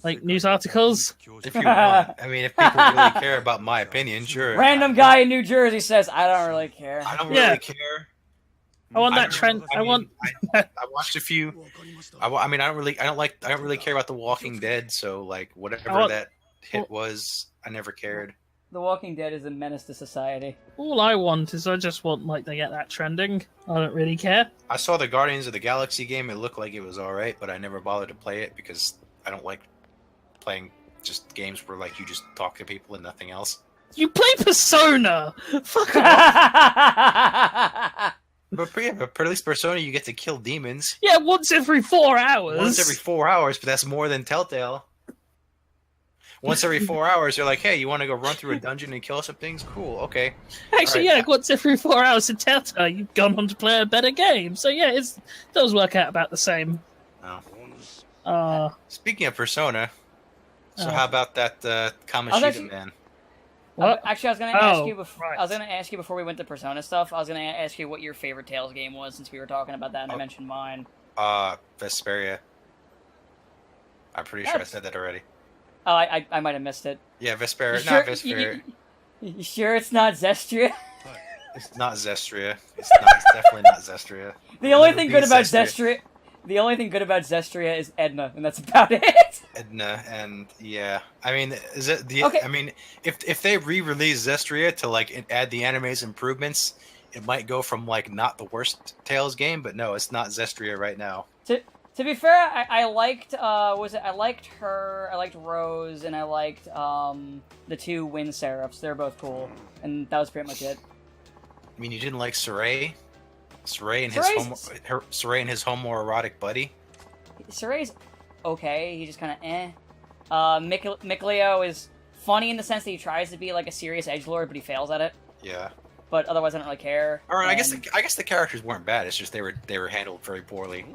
like news articles? If you want, I mean, if people really care about my opinion, sure. random guy in New Jersey says, "I don't really care." I don't Yeah. really care. I want that trend. I watched a few. I mean, I don't really care about The Walking Dead. So like, whatever that hit was, I never cared. The Walking Dead is a menace to society. All I want is I just want like to get that trending. I don't really care. I saw the Guardians of the Galaxy game. It looked like it was all right, but I never bothered to play it because I don't like playing just games where like you just talk to people and nothing else. You play Persona. Fuck off. But at least Persona, you get to kill demons. Yeah, once every 4 hours. Once every 4 hours, but that's more than Telltale. Once every 4 hours, they're like, hey, you want to go run through a dungeon and kill some things? Cool, okay. Actually, right. yeah, once every 4 hours in Telltale, you've gone on to play a better game. So yeah, it does work out about the same. Oh. Speaking of Persona, so how about that Kamoshida man? What? Actually, I was going to ask you before. right. I was going to ask you before we went to Persona stuff. I was going to ask you what your favorite Tales game was, since we were talking about that, and I mentioned mine. Vesperia. I'm pretty sure I said that already. Oh, I might have missed it. Yeah, Vesperia. Sure, Not Vesperia. You sure it's not Zestria? It's not Zestria. It's definitely not Zestria. The only thing good about Zestria is Edna, and that's about it. Edna, and yeah, I mean, is it the? Okay. I mean, if they re-release Zestria to like add the anime's improvements, it might go from like not the worst Tales game, but no, it's not Zestria right now. To be fair, I liked I liked her, I liked Rose, and I liked the 2 Wind Seraphs. They're both cool, and that was pretty much it. I mean, you didn't like Saray? Saray and his homoerotic buddy? Saray's okay, he just kind of Mikleo is funny in the sense that he tries to be like a serious edgelord, but he fails at it. Yeah. But otherwise, I don't really care. Alright, I guess the characters weren't bad, it's just they were handled very poorly.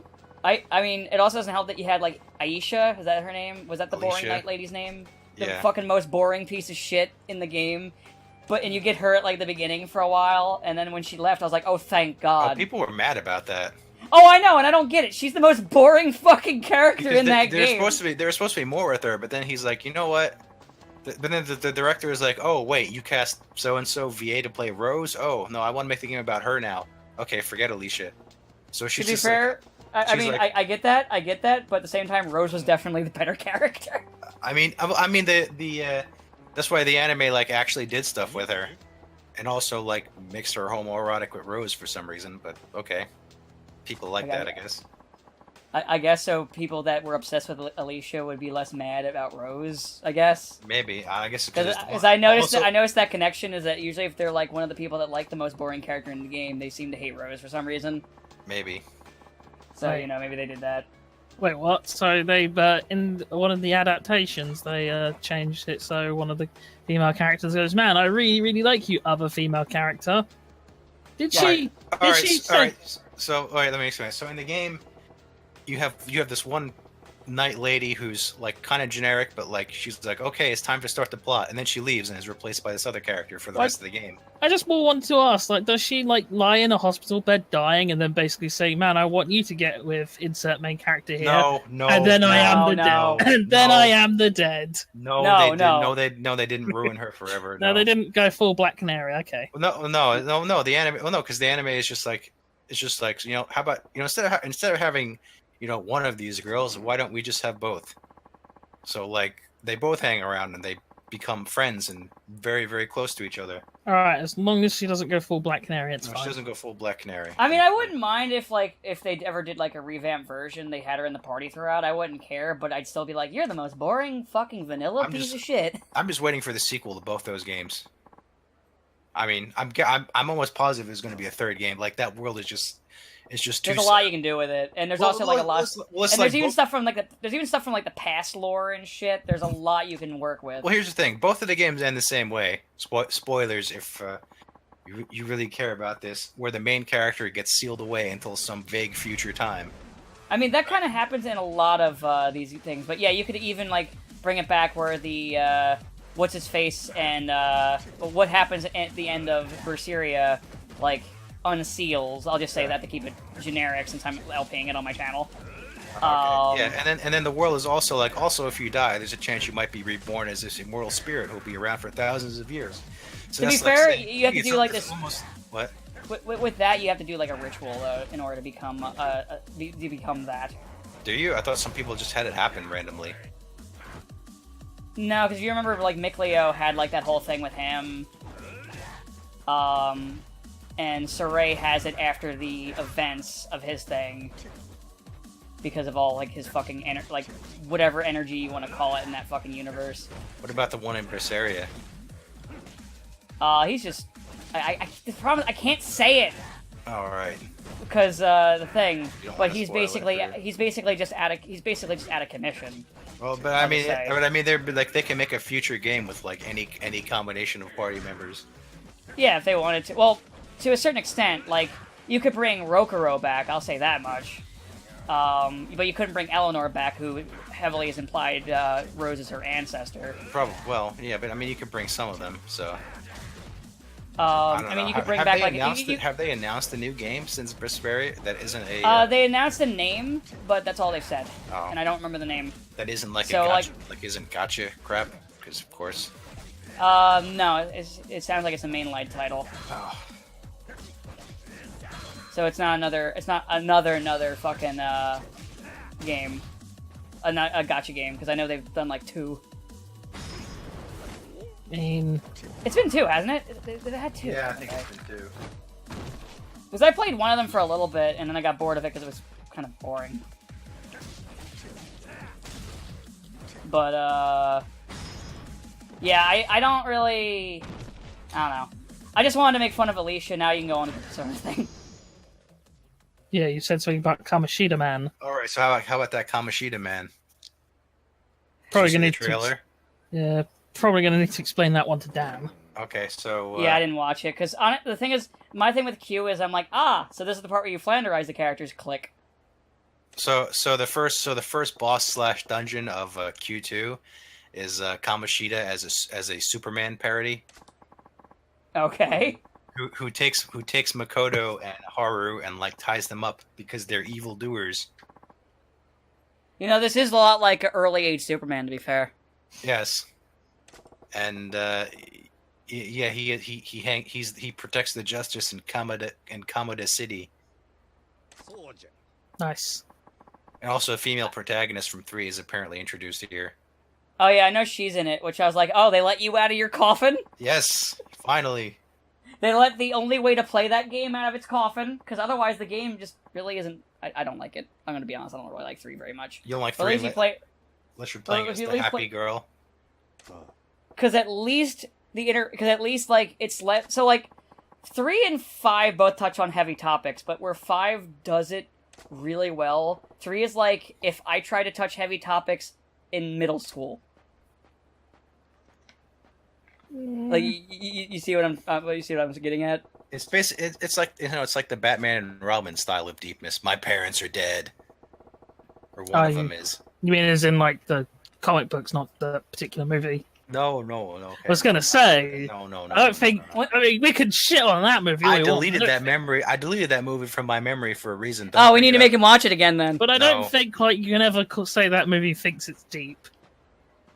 I mean, it also doesn't help that you had, like, Aisha, is that her name? Was that the boring night lady's name? The fucking most boring piece of shit in the game. And you get her at, like, the beginning for a while, and then when she left, I was like, oh, thank God. Oh, people were mad about that. Oh, I know, and I don't get it. She's the most boring fucking character in that game. There was supposed to be more with her, but then he's like, you know what? But then the director is like, oh, wait, you cast so-and-so VA to play Rose? Oh, no, I want to make the game about her now. Okay, forget Alicia. So she's to be fair, like, I mean, I get that, but at the same time, Rose was definitely the better character. I mean, the that's why the anime like actually did stuff with her, and also like mixed her homoerotic with Rose for some reason. But okay, people like that, I guess. I guess so. People that were obsessed with Alicia would be less mad about Rose. I guess. Maybe I guess because I noticed I noticed that connection is that usually if they're like one of the people that like the most boring character in the game, they seem to hate Rose for some reason. Maybe. So maybe they did that. Wait, what? So they in one of the adaptations they changed it so one of the female characters goes, "Man, I really, really like you, other female character." Did she? All right. So, all right. Let me explain. So in the game, you have this one knight lady who's like kind of generic, but like she's like, okay, it's time to start the plot, and then she leaves and is replaced by this other character for the rest of the game. I just more wanted to ask, like, does she like lie in a hospital bed dying and then basically say, "Man, I want you to get with insert main character here"? No. And then I am the no. dead. And then I am the dead. They didn't ruin her forever. No, they didn't go full Black Canary. Okay. No. The anime. Well, no, because the anime is just like how about instead of having one of these girls, why don't we just have both? So like they both hang around and they become friends and very, very close to each other. All right, as long as she doesn't go full Black Canary, it's fine. She doesn't go full Black Canary. I mean, I wouldn't mind if they ever did like a revamped version, they had her in the party throughout. I wouldn't care, but I'd still be like, you're the most boring fucking vanilla piece of shit. I'm just waiting for the sequel to both those games. I mean, I'm almost positive there's going to be a third game. Like that world is just. It's just there's a lot you can do with it, and there's also like a lot. And there's even stuff from like the past lore and shit. There's a lot you can work with. Well, here's the thing: both of the games end the same way. Spoilers, if you really care about this, where the main character gets sealed away until some vague future time. I mean, that kind of happens in a lot of these things, but yeah, you could even like bring it back where the what's his face and what happens at the end of Berseria, like. Unseals. I'll just say that to keep it generic since I'm LPing it on my channel. Okay. Yeah, and then the world is also like if you die, there's a chance you might be reborn as this immortal spirit who'll be around for thousands of years. So to be fair, you have to do like this. Almost, what? With that, you have to do like a ritual though in order to become become that. Do you? I thought some people just had it happen randomly. No, because you remember like Mikleo had like that whole thing with him. And Saray has it after the events of his thing. Because of all, like, his fucking, whatever energy you want to call it in that fucking universe. What about the one in Berseria? He's just... the problem is, I can't say it! Alright. Because, the thing... But he's basically just out of commission. Well, but I mean, they're like, they can make a future game with, like, any combination of party members. Yeah, if they wanted to. Well... To a certain extent, like, you could bring Rokuro back, I'll say that much. But you couldn't bring Eleanor back, who heavily is implied Rose is her ancestor. Probably, well, yeah, but I mean, you could bring some of them, so... I mean, you could bring back, like... Have they announced a new game since Berseria that isn't a... They announced a name, but that's all they've said. Oh. And I don't remember the name. That isn't like a gotcha, isn't gotcha crap? Because, of course... No, it sounds like it's a mainline title. Oh. So it's not another fucking game, a gacha game, because I know they've done like 2. I mean, it's been 2, hasn't it? They've had 2. Yeah, I think it's been 2. Because I played one of them for a little bit, and then I got bored of it because it was kind of boring. But yeah, I don't really, I don't know. I just wanted to make fun of Alicia. Now you can go on to the sort of thing. Yeah, you said something about Kamoshida Man. Alright, so how about that Kamoshida Man? Probably gonna need trailer? Yeah, probably gonna need to explain that one to Dan. Okay, so... Yeah, I didn't watch it, because the thing is, my thing with Q is I'm like, so this is the part where you Flanderize the characters, click. So the first boss / dungeon of Q2 is Kamoshida as a Superman parody. Okay. Who takes Makoto and Haru and like ties them up because they're evil doers. You know, this is a lot like early age Superman, to be fair. Yes. And yeah, he protects the justice in Kamada City. Nice. And also a female protagonist from 3 is apparently introduced here. Oh yeah, I know she's in it, which I was like, oh, they let you out of your coffin? Yes, finally. They let the only way to play that game out of its coffin, because otherwise the game just really isn't... I don't like it. I'm gonna be honest, I don't really like 3 very much. You don't like 3? Unless you play... Unless you're playing as the happy girl. Because at least like, it's so like, 3 and 5 both touch on heavy topics, but where 5 does it really well, 3 is like, if I try to touch heavy topics in middle school. Like you see what I'm getting at? It's basically it's like it's like the Batman and Robin style of deepness. My parents are dead, or one of them is. You mean as in like the comic books, not the particular movie? No. I was gonna say. No. I don't think. I mean, we could shit on that movie. I deleted that memory. I deleted that movie from my memory for a reason. Oh, we need to make him watch it again then. But I don't think like you can ever say that movie thinks it's deep.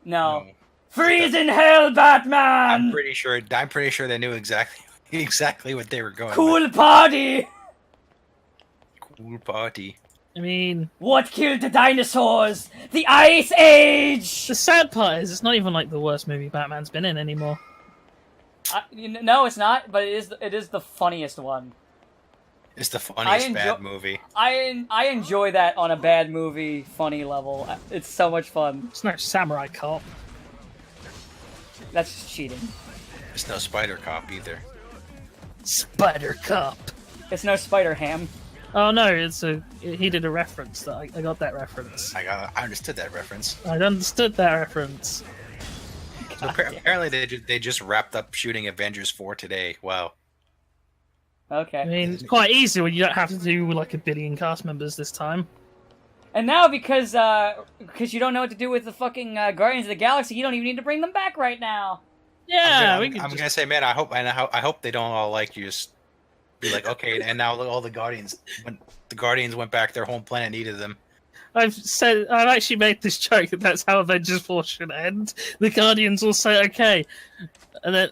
No. Freeze in hell, Batman! I'm pretty sure they knew exactly what they were going. Cool party. Cool party. I mean, what killed the dinosaurs? The Ice Age. The sad part is, it's not even like the worst movie Batman's been in anymore. No, it's not. But it is the funniest one. It's the funniest bad movie. I enjoy that on a bad movie funny level. It's so much fun. It's no Samurai Cop. That's just cheating. It's no Spider Cop either. Spider Cop. It's no Spider Ham. Oh no, he did a reference. That I got that reference. I understood that reference. I understood that reference. So apparently they just wrapped up shooting Avengers 4 today. Wow. Okay. I mean, it's quite easy when you don't have to do like a billion cast members this time. And now because you don't know what to do with the fucking Guardians of the Galaxy, you don't even need to bring them back right now. Yeah, I'm gonna say, man, I hope they don't all like you just be like, okay, and now all the Guardians, when the Guardians went back, their home planet needed them. I've actually made this joke that that's how Avengers 4 should end. The Guardians will say okay, and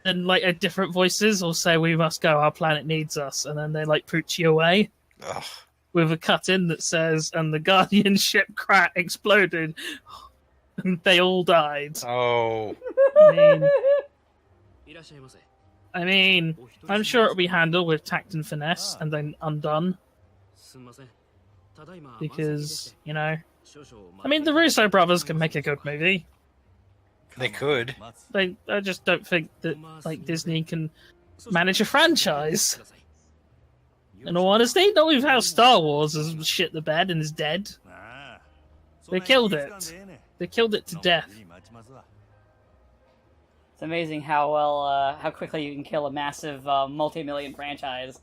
then like a different voices will say we must go, our planet needs us, and then they like pooch you away. Ugh. With a cut in that says, and the Guardian ship exploded, and they all died. Oh. I mean, I'm sure it'll be handled with tact and finesse, and then undone. Because, you know, I mean, the Russo brothers can make a good movie. They could. I just don't think that like Disney can manage a franchise. In all honesty, not with how Star Wars has shit the bed and is dead. They killed it. They killed it to death. It's amazing how how quickly you can kill a massive multi-million franchise.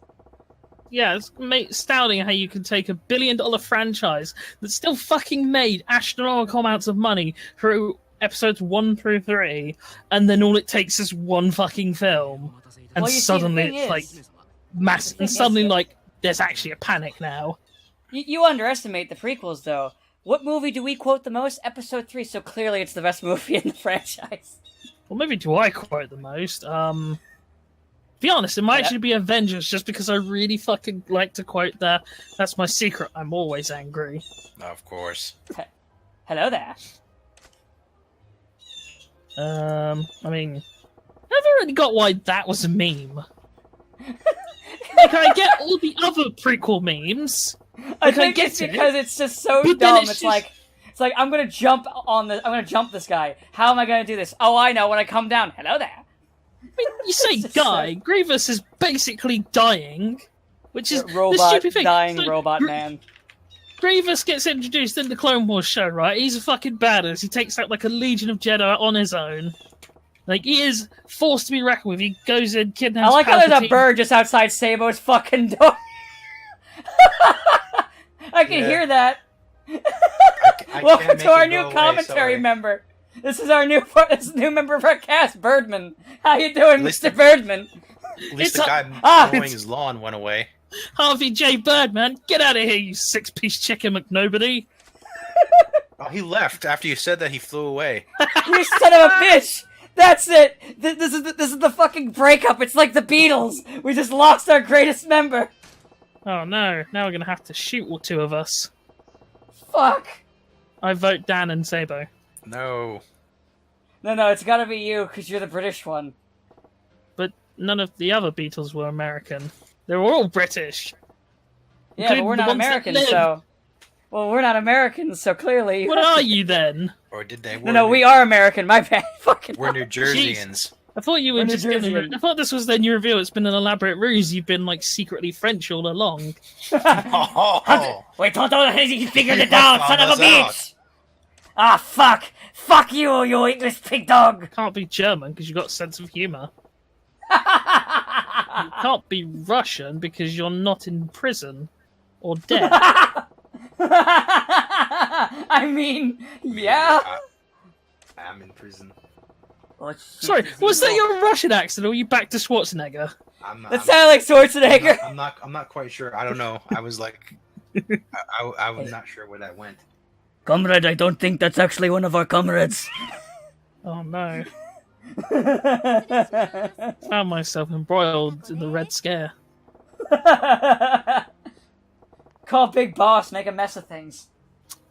Yeah, it's astounding how you can take $1 billion franchise that still fucking made astronomical amounts of money through episodes 1 through 3, and then all it takes is one fucking film, and suddenly it's like massive, and suddenly like there's actually a panic now. You underestimate the prequels, though. What movie do we quote the most? Episode 3. So clearly, it's the best movie in the franchise. Well, maybe do I quote the most? To be honest, it might actually be Avengers, just because I really fucking like to quote that. That's my secret. I'm always angry. Of course. Hello there. I mean, I never really got why that was a meme. Like, I get all the other prequel memes. I think it's because it's just so dumb. It's like I'm gonna jump this guy. How am I gonna do this? Oh, I know. When I come down, hello there. I mean, you say guy. Grievous is basically dying, which is robot, the stupid thing. Dying robot man. Grievous gets introduced in the Clone Wars show, right? He's a fucking badass. He takes out like a legion of Jedi on his own. Like, he is forced to be reckoned with. He goes in, kidnaps I like how there's a Palpatine. bird just outside Sabo's fucking door. I can hear that. Welcome to our new commentary member. This is our new member of our cast, Birdman. How you doing, Mr. Birdman? At least the guy mowing his lawn went away. Harvey J. Birdman, get out of here, you six-piece chicken McNobody. Oh, he left after you said that. He flew away. You son of a bitch! That's it! This is the fucking breakup. It's like the Beatles. We just lost our greatest member. Oh no, now we're gonna have to shoot two of us. Fuck. I vote Dan and Sabo. No. No, it's gotta be you, because you're the British one. But none of the other Beatles were American. They were all British. Yeah, but we're not Americans, so... Well, we're not Americans, so clearly... What are you, then? Or did they... No, we are American, my bad. Fucking we're New Jerseyans. I thought you were just gonna... I thought this was the new reveal. It's been an elaborate ruse. You've been, like, secretly French all along. Wait, he figured it out, son of a bitch! Ah, fuck! Fuck you, you English pig dog! Can't be German, because you've got a sense of humour. You can't be Russian, because you're not in prison. Or dead. I mean, yeah. I'm in prison. Sorry, was that your Russian accent, or were you back to Schwarzenegger? That sounded like Schwarzenegger. I'm not quite sure. I don't know. I was like, I was not sure where that went. Comrade, I don't think that's actually one of our comrades. Oh no. Found myself embroiled in the Red Scare. Call Big Boss, make a mess of things.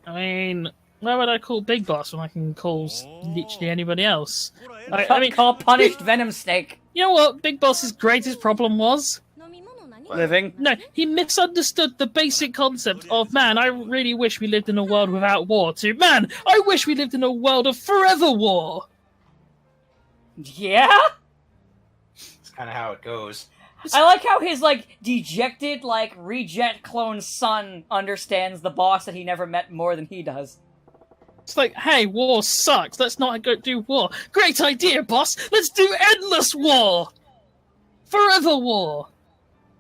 I mean, why would I call Big Boss when I can call literally anybody else? I mean, call Punished Venom Snake. You know what Big Boss's greatest problem was? Living. No, he misunderstood the basic concept of, man, I really wish we lived in a world without war, to, man, I wish we lived in a world of forever war. Yeah? That's kind of how it goes. I like how his, like, dejected, like, reject clone son understands the boss that he never met more than he does. It's like, hey, war sucks, let's not go do war. Great idea, boss, let's do endless war! Forever war!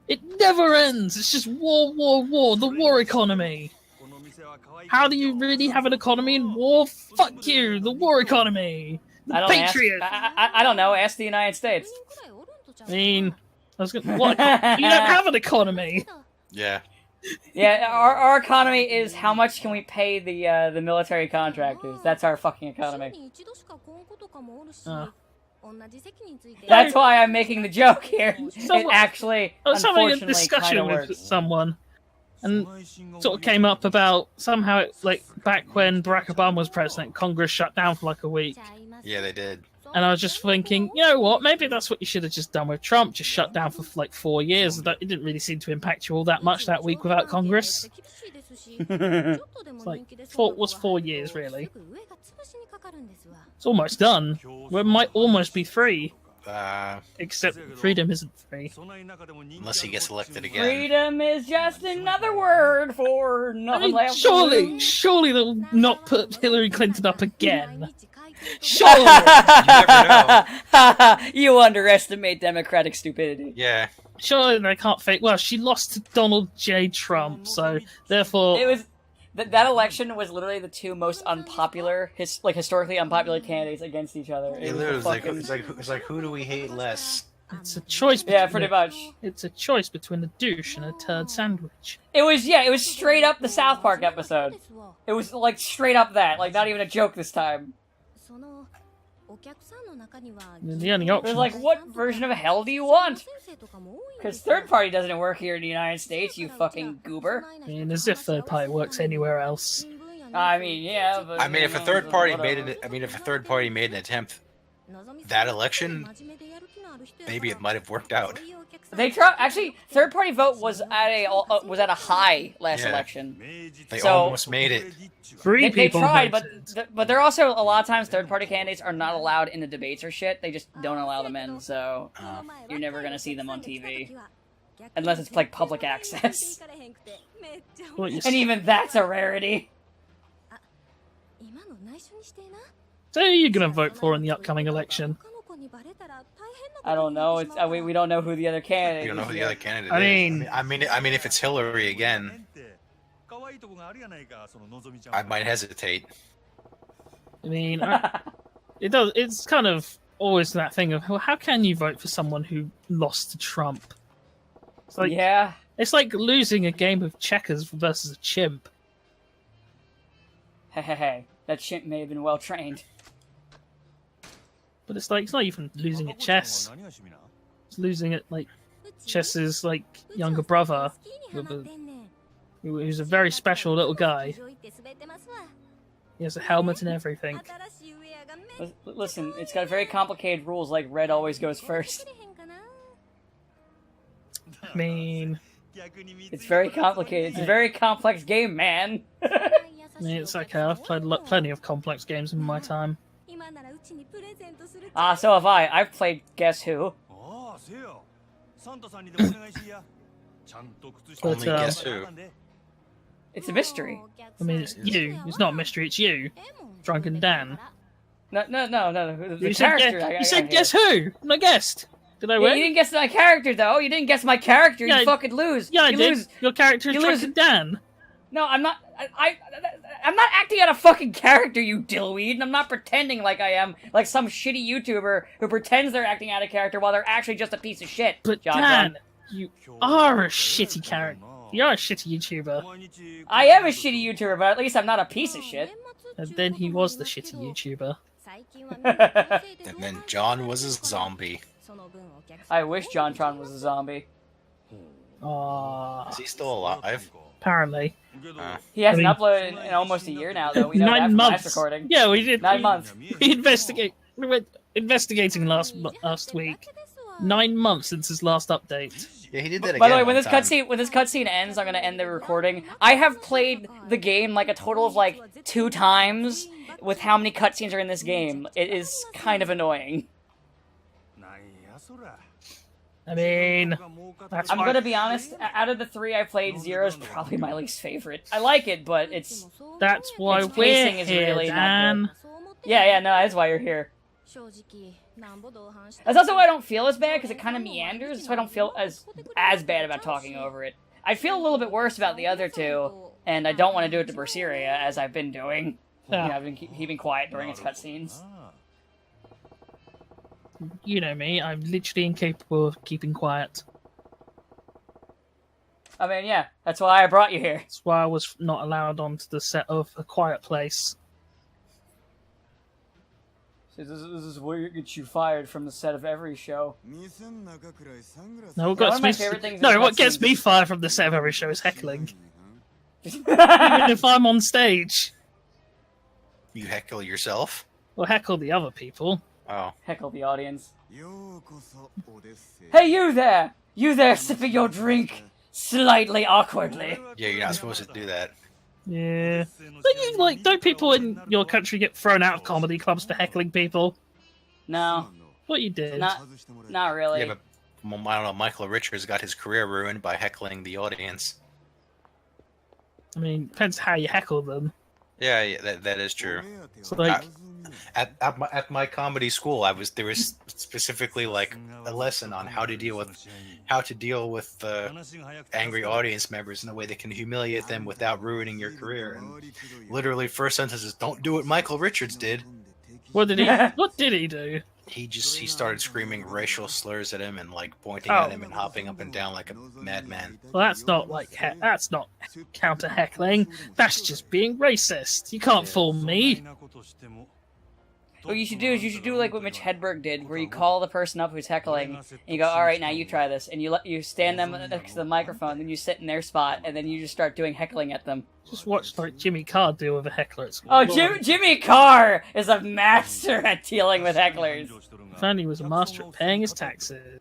It never ends, it's just war, war, war, the war economy. How do you really have an economy in war? Fuck you, the war economy! The Patriot! I don't know, ask the United States. I mean, what? You don't have an economy! Yeah. Yeah, our economy is how much can we pay the military contractors. That's our fucking economy. That's why I'm making the joke here. It actually, I was having a unfortunately, discussion kind of with works. someone, and sort of came up about somehow, like, back when Barack Obama was president, Congress shut down for like a week. Yeah, they did. And I was just thinking, you know what, maybe that's what you should have just done with Trump, just shut down for like 4 years. It didn't really seem to impact you all that much that week without Congress. It's like, what's 4 years, really? It's almost done. We might almost be free. Except freedom isn't free. Unless he gets elected again. Freedom is just another word for nothing left. Surely they'll not put Hillary Clinton up again. Surely. You never know. You underestimate democratic stupidity. Yeah. Surely they can't fake. Well, she lost to Donald J. Trump, so therefore It was that election was literally the two most unpopular, historically unpopular candidates against each other. It literally was it's like who do we hate less? it's a choice. Yeah, pretty much. It's a choice between a douche and a turd sandwich. It was straight up the South Park episode. It was like straight up that, like not even a joke this time. And the only It was option. like, what version of hell do you want? Because third party doesn't work here in the United States, you fucking goober. I mean, as if third party works anywhere else. I mean, yeah, but... I mean, if a third party made an attempt that election, maybe it might have worked out. They tried. Actually, third party vote was at a high last election. They So- almost made it. Three They people tried, voted. but they're also a lot of times third party candidates are not allowed in the debates or shit. They just don't allow them in, so you're never gonna see them on TV unless it's like public access, What you and even that's a rarity. So who are you gonna vote for in the upcoming election? I don't know. It's we don't know who the other candidate. You don't know who the other candidate I is. mean- I mean, if it's Hillary again, I might hesitate. I mean, it's kind of always that thing of, well, how can you vote for someone who lost to Trump? It's like, Yeah. it's like losing a game of checkers versus a chimp. Hey. That chimp may have been well trained. But it's like, it's not even losing at chess. It's losing at, like, chess's, like, younger brother, who's a very special little guy. He has a helmet and everything. Listen, it's got very complicated rules, like red always goes first. I mean, It's very complicated. It's a very complex game, man. it's okay. I've played plenty of complex games in my time. So have I. I've played Guess Who. Only guess who? It's a mystery. I mean, it's you. It's not a mystery. It's you, Drunken Dan. No. The You said, character. you said guess who? I guessed. Did I Yeah, win? you didn't guess my character, though. You didn't guess my character. Yeah, you fucking lose. Yeah, I you did. Lose. Your character is You lose. Drunken Dan. No, I'm not. I'm not acting out a fucking character, you dillweed, and I'm not pretending like I am like some shitty YouTuber who pretends they're acting out a character while they're actually just a piece of shit. But Dan, you are a shitty character. You're a shitty YouTuber. I am a shitty YouTuber, but at least I'm not a piece of shit. And then he was the shitty YouTuber. And then John was a zombie. I wish JonTron was a zombie. Aww. Is he still alive? Apparently. He hasn't uploaded in almost a year now, though. We know that 9 from months. last recording. Yeah, we did. 9 months. We went investigating last week. 9 months since his last update. Yeah, he did that again. By the way, when this cutscene ends, I'm gonna end the recording. I have played the game like a total of like 2 times with how many cutscenes are in this game. It is kind of annoying. I mean, I'm gonna be honest. Out of the 3 I played, Zero's probably my least favorite. I like it, but that's why its we're pacing is here, really not Dan. good. Yeah, no, that's why you're here. That's also why I don't feel as bad, because it kind of meanders, so I don't feel as bad about talking over it. I feel a little bit worse about the other 2, and I don't want to do it to Berseria, as I've been doing. Yeah. You know, I've been keeping quiet during its cutscenes. You know me, I'm literally incapable of keeping quiet. I mean, yeah, that's why I brought you here. That's why I was not allowed onto the set of A Quiet Place. This is what gets you fired from the set of every show. No, what one gets of my me, favorite things no, is what gets cutscenes. me fired from the set of every show is heckling. Even if I'm on stage. You heckle yourself? Or heckle the other people. Oh. Heckle the audience. Hey, you there! You there sipping your drink slightly awkwardly. Yeah, you're not supposed to do that. Yeah. Don't people in your country get thrown out of comedy clubs for heckling people? No, What you did? not really. Yeah, but I don't know, Michael Richards got his career ruined by heckling the audience. I mean, depends how you heckle them. Yeah, that is true. So, like, At my comedy school, there was specifically like a lesson on how to deal with angry audience members in a way that can humiliate them without ruining your career. And literally, first sentence is, "Don't do what Michael Richards did." what did he do? He started screaming racial slurs at him and like pointing at him and hopping up and down like a madman. Well, that's not that's not counter heckling. That's just being racist. You can't fool me. What you should do like what Mitch Hedberg did, where you call the person up who's heckling, and you go, "All right, now you try this," and you stand them next to the microphone, then you sit in their spot, and then you just start doing heckling at them. Just watch like Jimmy Carr deal with a heckler at school. Oh, Jimmy Carr is a master at dealing with hecklers. Found he was a master at paying his taxes.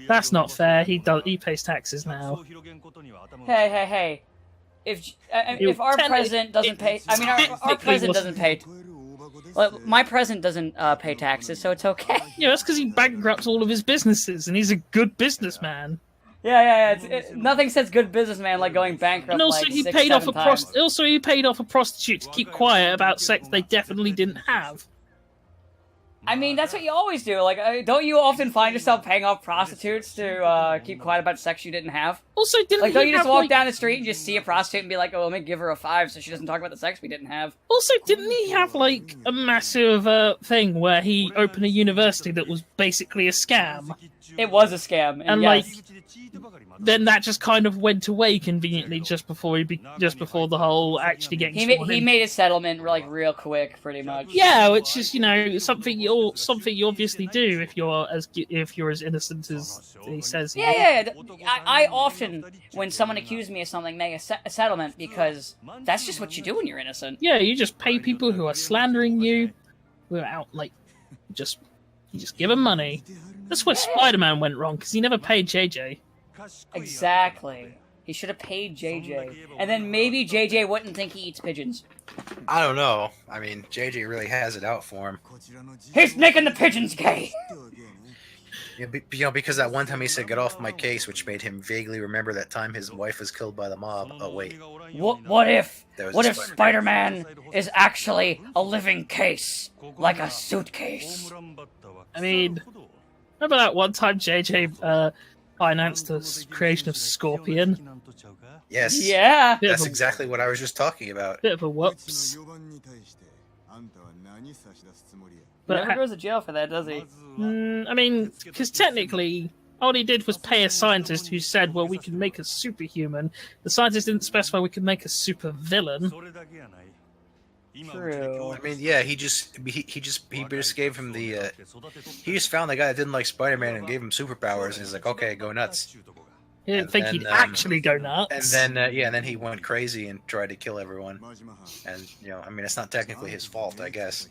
That's not fair. He pays taxes now. Hey. If our president doesn't pay, I mean, our president doesn't pay. Well, my president doesn't pay taxes, so it's okay. Yeah, that's because he bankrupts all of his businesses, and he's a good businessman. Yeah. Nothing says good businessman like going bankrupt. And also, like he 6, paid off 7 times. he paid off a prostitute to keep quiet about sex they definitely didn't have. I mean, that's what you always do. Like, don't you often find yourself paying off prostitutes to keep quiet about sex you didn't have? Also, don't you just walk down the street and just see a prostitute and be like, "Oh, let me give her a 5 so she doesn't talk about the sex we didn't have"? Also, didn't he have like a massive thing where he opened a university that was basically a scam? It was a scam, and yes. Like, then that just kind of went away conveniently just before the whole actually getting. He made a settlement like real quick, pretty much. Yeah, which is something you obviously do if you're as innocent as he says. Yeah. I often, when someone accuses me of something, make a settlement because that's just what you do when you're innocent. Yeah, you just pay people who are slandering you without you just give them money. That's where Spider-Man went wrong because he never paid JJ. Exactly. He should have paid JJ, and then maybe JJ wouldn't think he eats pigeons. I don't know. I mean, JJ really has it out for him. He's making the pigeons gay. Yeah, because that one time he said, "Get off my case," which made him vaguely remember that time his wife was killed by the mob. Oh wait. What if Spider-Man. Spider-Man is actually a living case, like a suitcase? I mean, remember that one time JJ financed the creation of Scorpion. Yes. Yeah. Bit That's of a, exactly what I was just talking about. bit of a whoops. He But never goes to jail for that, does he? I mean, because technically, all he did was pay a scientist who said, "Well, we can make a superhuman." The scientist didn't specify we could make a super villain. True. I mean, yeah, he just gave him the he just found the guy that didn't like Spider-Man and gave him superpowers, and he's like, okay, go nuts. He didn't And think then, he'd actually go nuts. And then he went crazy and tried to kill everyone. And I mean, it's not technically his fault, I guess.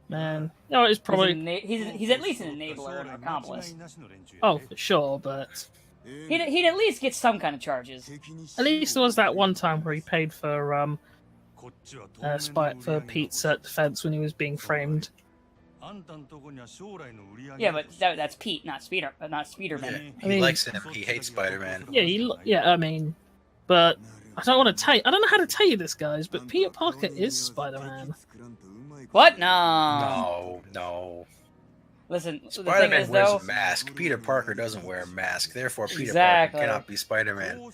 Man, no, it's probably He's at least an enabler and accomplice. for sure, but He'd at least get some kind of charges. at least there was that one time where he paid for Pete's defense when he was being framed. Yeah, but that's Pete, not Speederman. Yeah, he I mean- likes him. He hates Spider-Man. Yeah, I mean, but I don't want to tell you. I don't know how to tell you this, guys, but Peter Parker is Spider-Man. What? No. No. Listen, the thing Spider-Man is, wears though. a mask. Peter Parker doesn't wear a mask. Therefore, Peter Exactly. Parker cannot be Spider-Man.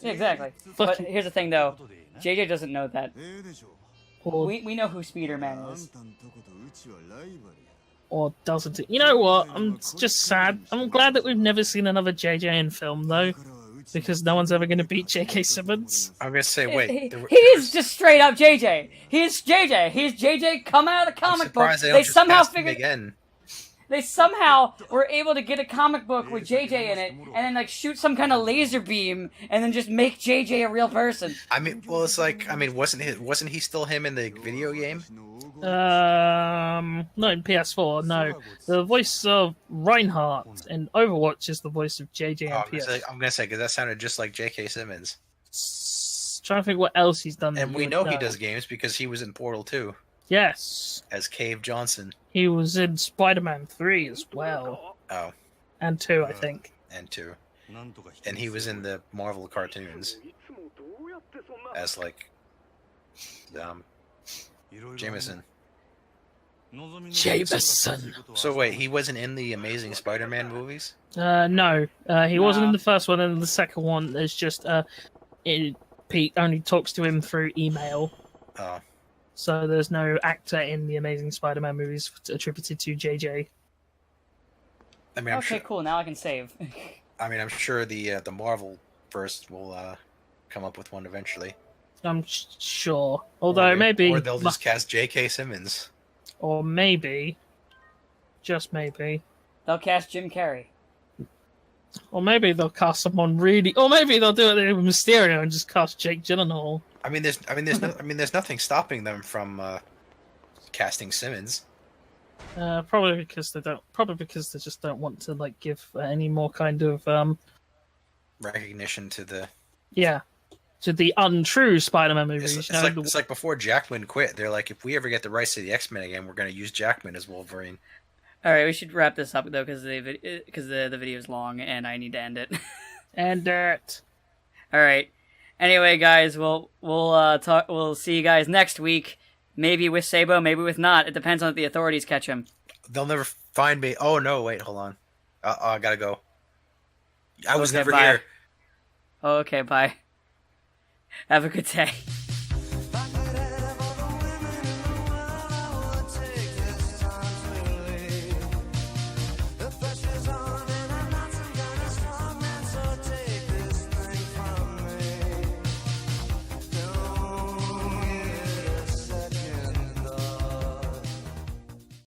Yeah, exactly. But here's the thing, though. JJ doesn't know that. Or, We know who Speederman is. or doesn't it? You know what? I'm just sad. I'm glad that we've never seen another JJ in film, though, because no one's ever going to beat J.K. Simmons. I'm gonna say, wait. He is just straight up JJ. He's JJ. He's JJ. Come out of the comic book. They somehow figured. again. They somehow were able to get a comic book with JJ in it, and then like shoot some kind of laser beam, and then just make JJ a real person. I mean, well, it's like, I mean, wasn't he still him in the video game? Not in PS4. No, the voice of Reinhardt in Overwatch is the voice of JJ Oh, in PS. I'm gonna say because that sounded just like J.K. Simmons. Trying to think what else he's done. And that we you know would he does games because he was in Portal 2 Yes, as Cave Johnson. he was in Spider-Man 3 as well, Oh, and 2, I think. and 2. And he was in the Marvel cartoons as like Jameson. Jameson. So wait, he wasn't in the Amazing Spider-Man movies? No, he wasn't in Nah. the first one, and the second one there's just Pete only talks to him through email. Oh, So there's no actor in the Amazing Spider-Man movies attributed to JJ. I mean, I'm Okay, sure. cool. Now I can save. I mean, I'm sure the Marvel first will come up with one eventually. I'm sure. Although or they'll just cast J.K. Simmons. or maybe, just maybe, They'll cast Jim Carrey. or maybe they'll cast someone really, or maybe they'll do it with Mysterio and just cast Jake Gyllenhaal. There's nothing stopping them from casting Simmons. Probably because they just don't want to like give any more kind of Recognition to the. to the untrue Spider-Man movies. It's like before Jackman quit. They're like, if we ever get the rights to the X-Men again, we're going to use Jackman as Wolverine. All right, we should wrap this up though, because the video is long and I need to end it. And All right. Anyway, guys, we'll talk. We'll see you guys next week. Maybe with Sabo, maybe with not. It depends on if the authorities catch him. They'll never find me. Oh no! Wait, hold on. I gotta go. I was Okay, never bye. here. Okay, bye. Have a good day.